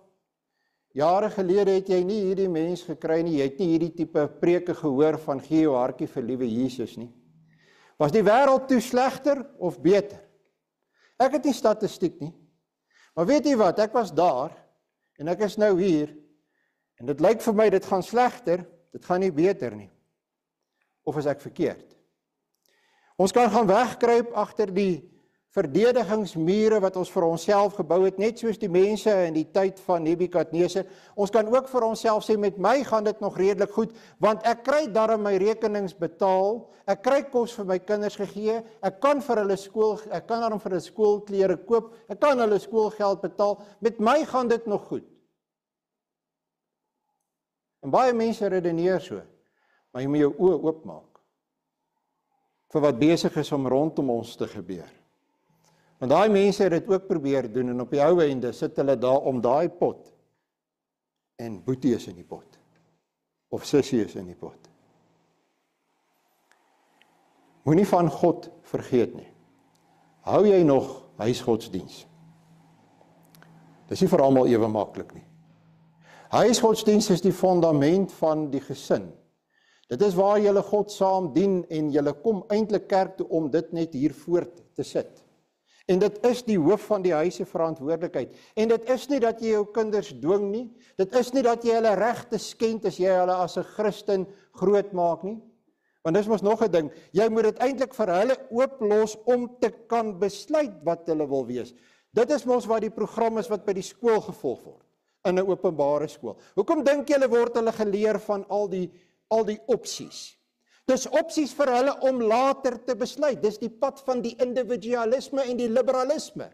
jare gelede het jy nie hierdie mens gekry nie, jy het nie hierdie tipe preke gehoor van gee jou hartjie vir liewe Jesus nie. Was die wêreld toe slegter of beter? Ek het nie statistiek nie. Maar weet jy wat, ek was daar, en ek is nou hier, en dit lyk vir my, dit gaan slegter, dit gaan nie beter nie. Of is ek verkeerd? Ons kan gaan wegkruip agter die verdedigingsmure wat ons vir onsself gebou het, net soos die mense in die tyd van Nebukadneser. Ons kan ook vir onsself sê, met my gaan dit nog redelik goed, want ek kry darm my rekenings betaal, ek kry kos vir my kinders gegee, ek kan darm vir hulle skoolklere koop, ek kan hulle skoolgeld betaal, met my gaan dit nog goed. En baie mense redeneer so, maar jy moet jou oë oopmaak vir wat besig is om rondom ons te gebeur. Want daai mense het dit ook probeer doen, en op die ou einde sit hulle daar om daai pot, en Boetie is in die pot, of Sissie is in die pot. Moenie van God vergeet nie. Hou jy nog huisgodsdiens? Dis nie vir almal ewe maklik nie. Huisgodsdiens is die fundament van die gesin. Dit is waar julle God saam dien, en julle kom eintlik kerk toe om dit net hier voort te sit. En dit is die hoof van die huis se verantwoordelikheid. En dit is nie dat jy jou kinders dwing nie. Dit is nie dat jy hulle regte skend as jy hulle as 'n Christen groot maak nie. Want dis mos nog 'n ding. Jy moet dit eintlik vir hulle ooplos om te kan besluit wat hulle wil wees. Dit is mos wat die program is wat by die skool gevolg word, in 'n openbare skool. Hoekom dink julle word hulle geleer van al die opsies? Dis opsies vir hulle om later te besluit. Dis die pad van die individualisme en die liberalisme.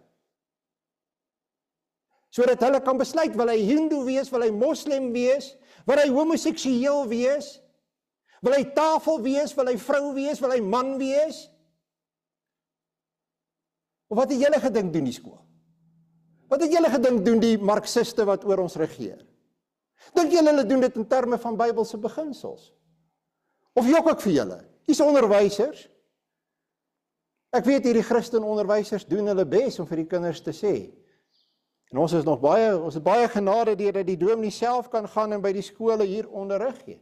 Sodat hulle kan besluit, wil hy Hindu wees, wil hy Moslem wees, wil hy homoseksueel wees, wil hy tafel wees, wil hy vrou wees, wil hy man wees? Of wat het julle gedink doen die skool? Wat het julle gedink doen die marxiste wat oor ons regeer? Dink julle hulle doen dit in terme van Bybelse beginsels? Of jok ek vir julle? Hier's onderwysers. Ek weet hierdie Christen onderwysers doen hulle bes om vir die kinders te sê. En ons het baie genade deur dat die dominee self kan gaan en by die skole hier onderrig gee.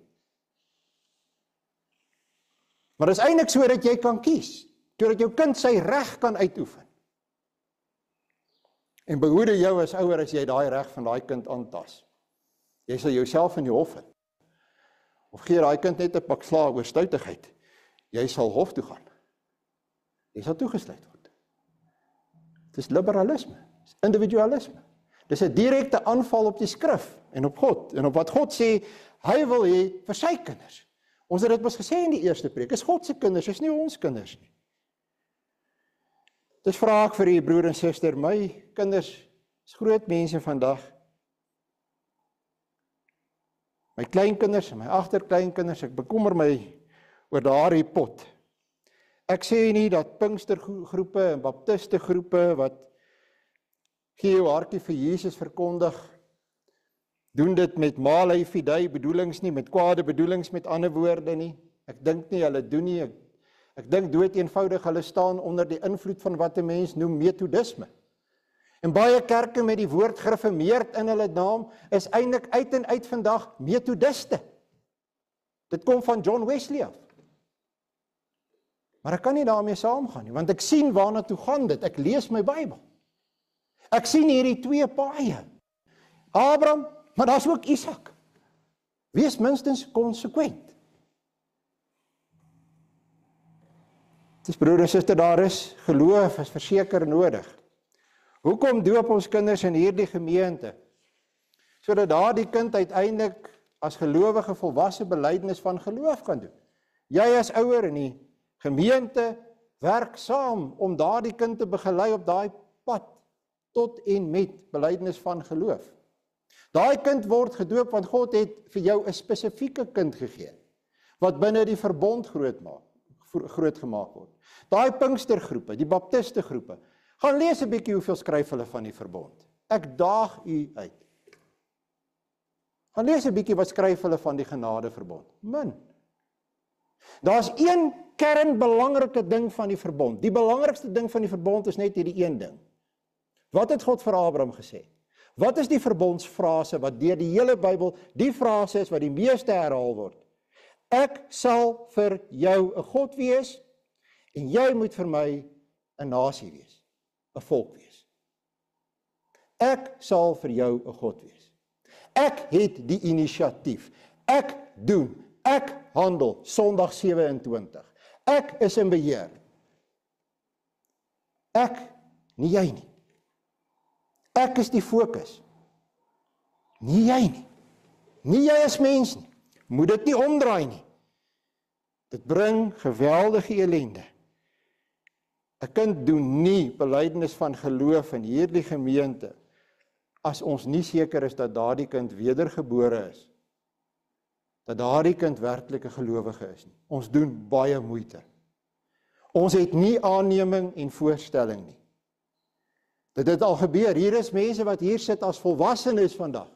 Maar dis eintlik so dat jy kan kies, sodat jou kind sy reg kan uitoefen. En behoede jou as ouer as jy daai reg van daai kind aantas. Jy sal jouself in die hof vind. Of gee daai kind net 'n pak slaag oor stoutigheid. Jy sal hof toe gaan. Jy sal toegesluit word. Dis liberalisme, dis individualisme. Dis 'n direkte aanval op die skrif en op God en op wat God sê hy wil hê vir sy kinders. Ons het dit mos gesê in die eerste preek, is God se kinders, is nie ons kinders nie. Dis vra ek vir u broer en suster, my kinders is groot mense vandag. My kleinkinders en my agterkleinkinders, ek bekommer my oor daardie pot. Ek sê nie dat Pinkstergroepe en Baptiste groepe wat gee jou hartjie vir Jesus verkondig, doen dit met malei fidei bedoelings nie, met kwade bedoelings met ander woorde nie. Ek dink nie hulle doen nie. Ek dink dood eenvoudig hulle staan onder die invloed van wat 'n mens noem metodisme. En baie kerke met die woord gereformeerd in hulle naam is eintlik uit en uit vandag metodiste. Dit kom van John Wesley af. Maar ek kan nie daarmee saamgaan nie, want ek sien waarna toe gaan dit. Ek lees my Bybel. Ek sien hierdie twee paaie. Abraham, maar daar's ook Isak. Wees minstens konsekwent. Dis broer en suster, daar is geloof, is verseker nodig. Hoekom doop ons kinders in hierdie gemeente? Sodat daardie kind uiteindelik as gelowige volwasse belydenis van geloof kan doen. Jy as ouer in die gemeente werk saam om daardie kind te begelei op daai pad tot en met belydenis van geloof. Daai kind word gedoop want God het vir jou 'n spesifieke kind gegee wat binne die verbond groot gemaak word. Daai Pinkstergroepe, die Baptiste groepe, gaan lees 'n bietjie hoeveel skryf hulle van die verbond. Ek daag u uit. Gaan lees 'n bietjie wat skryf hulle van die genadeverbond. Min. Daar's een kernbelangrike ding van die verbond. Die belangrikste ding van die verbond is net hierdie een ding. Wat het God vir Abraham gesê? Wat is die verbondsfrase wat deur die hele Bybel die frase is wat die meeste herhaal word? Ek sal vir jou 'n God wees en jy moet vir my 'n nasie wees. 'n volk wees. Ek sal vir jou 'n God wees. Ek het die inisiatief. Ek doen. Ek handel. Sondag 27. Ek is in beheer. Ek, nie jy nie. Ek is die fokus. Nie jy nie. Nie jy as mens nie. Moet dit nie omdraai nie. Dit bring geweldige ellende. 'n kind doen nie belydenis van geloof in hierdie gemeente as ons nie seker is dat daardie kind wedergebore is. Dat daardie kind werklik 'n gelowige is nie. Ons doen baie moeite. Ons het nie aanneming en voorstelling nie. Dit het al gebeur. Hier is mense wat hier sit as volwassenes vandag,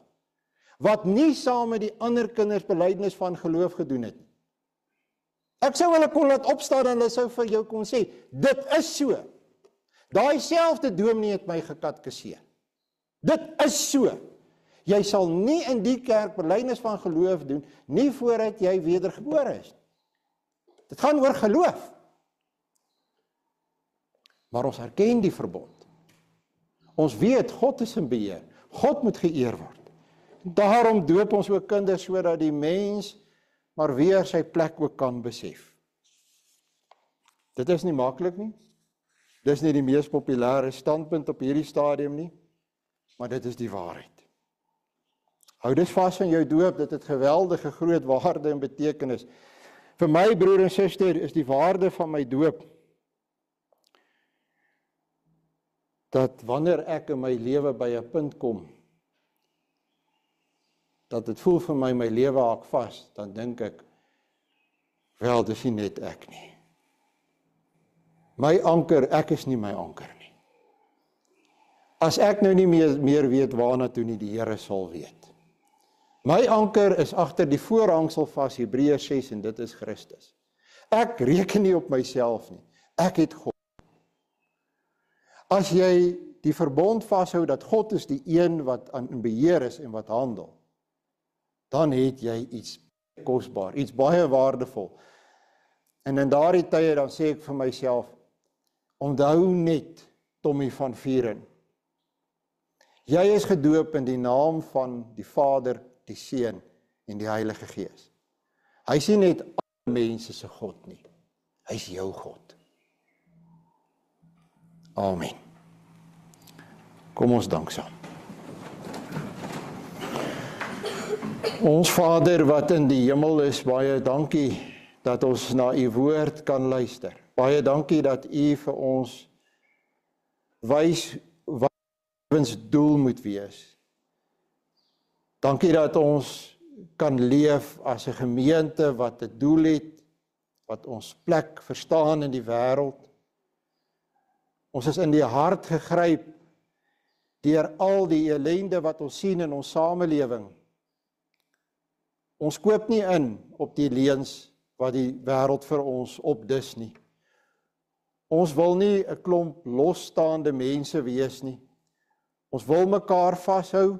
wat nie saam met die ander kinders belydenis van geloof gedoen het nie. Ek sou hulle kon laat opstaan en hulle sou vir jou kon sê, dit is so. Daai selfde dominee het my gekatkeseer. Dit is so. Jy sal nie in die kerk belydenis van geloof doen, nie voordat jy wedergebore is. Dit gaan oor geloof. Maar ons erken die verbond. Ons weet, God is in beheer. God moet geëer word. Daarom doop ons ook kinders sodat die mens maar weer sy plek ook kan besef. Dit is nie maklik nie. Dis nie die mees populêre standpunt op hierdie stadium nie, maar dit is die waarheid. Hou dis vas aan jou doop, dit het geweldige groot waarde en betekenis. Vir my broer en suster is die waarde van my doop dat wanneer ek in my lewe by 'n punt kom, dat dit voel vir my lewe haak vas, dan dink ek, wel, dis nie net ek nie. My anker, ek is nie my anker nie. As ek nou nie meer weet waarna toe nie, die Here sal weet. My anker is agter die voorhangsel vas, Hebreërs 6, en dit is Christus. Ek reken nie op myself nie, ek het God. As jy die verbond vashou dat God is die een wat in beheer is en wat handel, dan het jy iets kosbaar, iets baie waardevol. En in daardie tye dan sê ek vir myself, onthou net Tommy van Vuren. Jy is gedoop in die naam van die Vader, die Seun en die Heilige Gees. Hy is nie net alle mense se God nie. Hy is jou God. Amen. Kom ons dank saam. Ons Vader wat in die hemel is, baie dankie dat ons na u woord kan luister. Baie dankie dat u vir ons wys wat ons doel moet wees. Dankie dat ons kan leef as 'n gemeente wat 'n doel het, wat ons plek verstaan in die wêreld. Ons is in die hart gegryp deur al die ellende wat ons sien in ons samelewing. Ons koop nie in op die leuns wat die wêreld vir ons opdis nie. Ons wil nie 'n klomp losstaande mense wees nie. Ons wil mekaar vashou.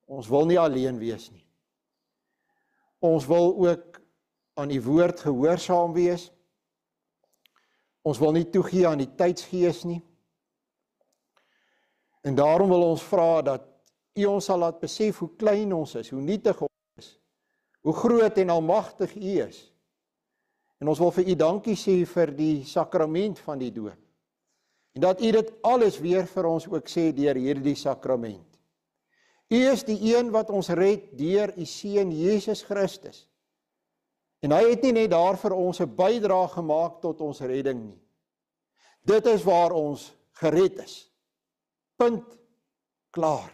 Ons wil nie alleen wees nie. Ons wil ook aan u woord gehoorsaam wees. Ons wil nie toegee aan die tydsgees nie. En daarom wil ons vra dat u ons sal laat besef hoe klein ons is, hoe nietig ons is, hoe groot en almagtig u is. En ons wil vir u dankie sê vir die sakrament van die doop. En dat u dit alles weer vir ons ook sê deur hierdie sakrament. U is die een wat ons red deur u seun Jesus Christus. En hy het nie net daar vir ons 'n bydrae gemaak tot ons redding nie. Dit is waar ons gered is. Punt, klaar.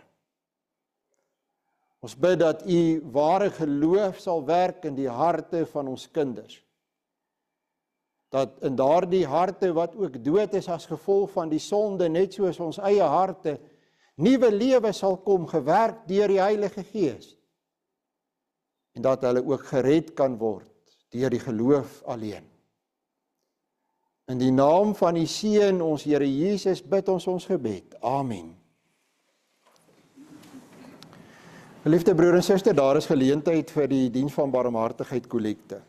Ons bid dat u ware geloof sal werk in die harte van ons kinders. Dat in daardie harte wat ook dood is as gevolg van die sonde, net soos ons eie harte, nuwe lewe sal kom, gewerk deur die Heilige Gees. En dat hulle ook gered kan word deur die geloof alleen. In die naam van die Seun, ons Here Jesus, bid ons gebed. Amen. Geliefde broer en suster, daar is geleentheid vir die diens van barmhartigheid kollekte.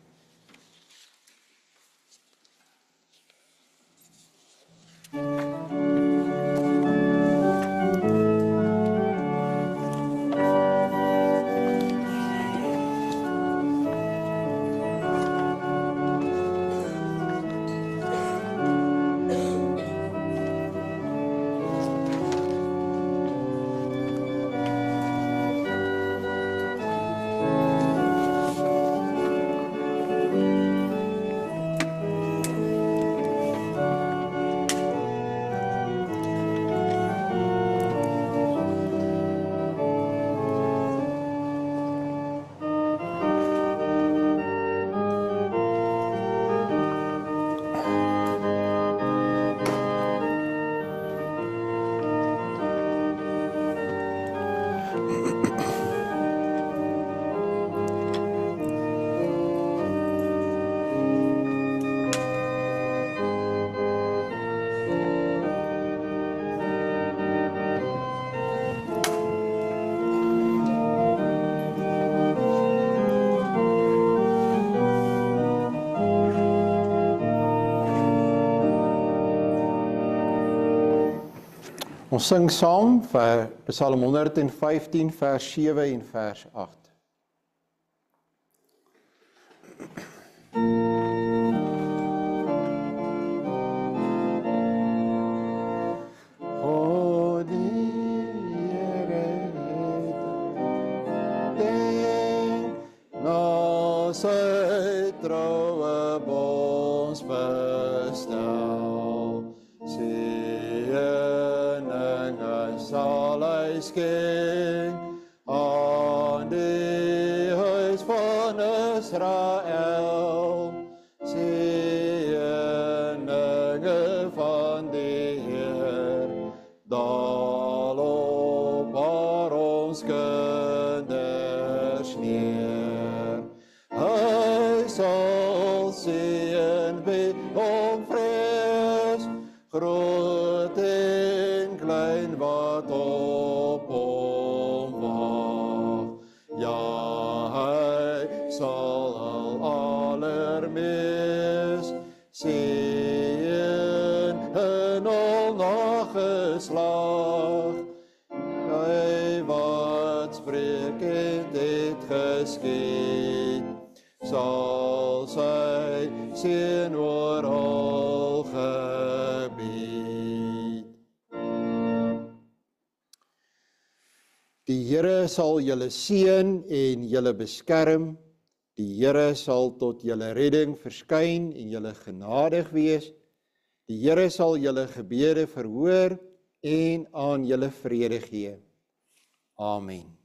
Ons sing saam vir Psalm 115 vers 7 en vers 8. O die Here, denk na sy troue bonds bestel, seëninge sal hy skenk aan die huis van Israel, seëninge van die Heer, daal op haar ons kinders neer. Hy sal seën wie hom vrees, groot en klein wat op hom wag. Ja, hy sal allermees seën in al nageslag. Hy wat spreek en dit geskied, sal sy seën oral gebied. Die Here sal julle seën en julle beskerm. Die Here sal tot julle redding verskyn en julle genadig wees. Die Here sal julle gebede verhoor en aan julle vrede gee. Amen.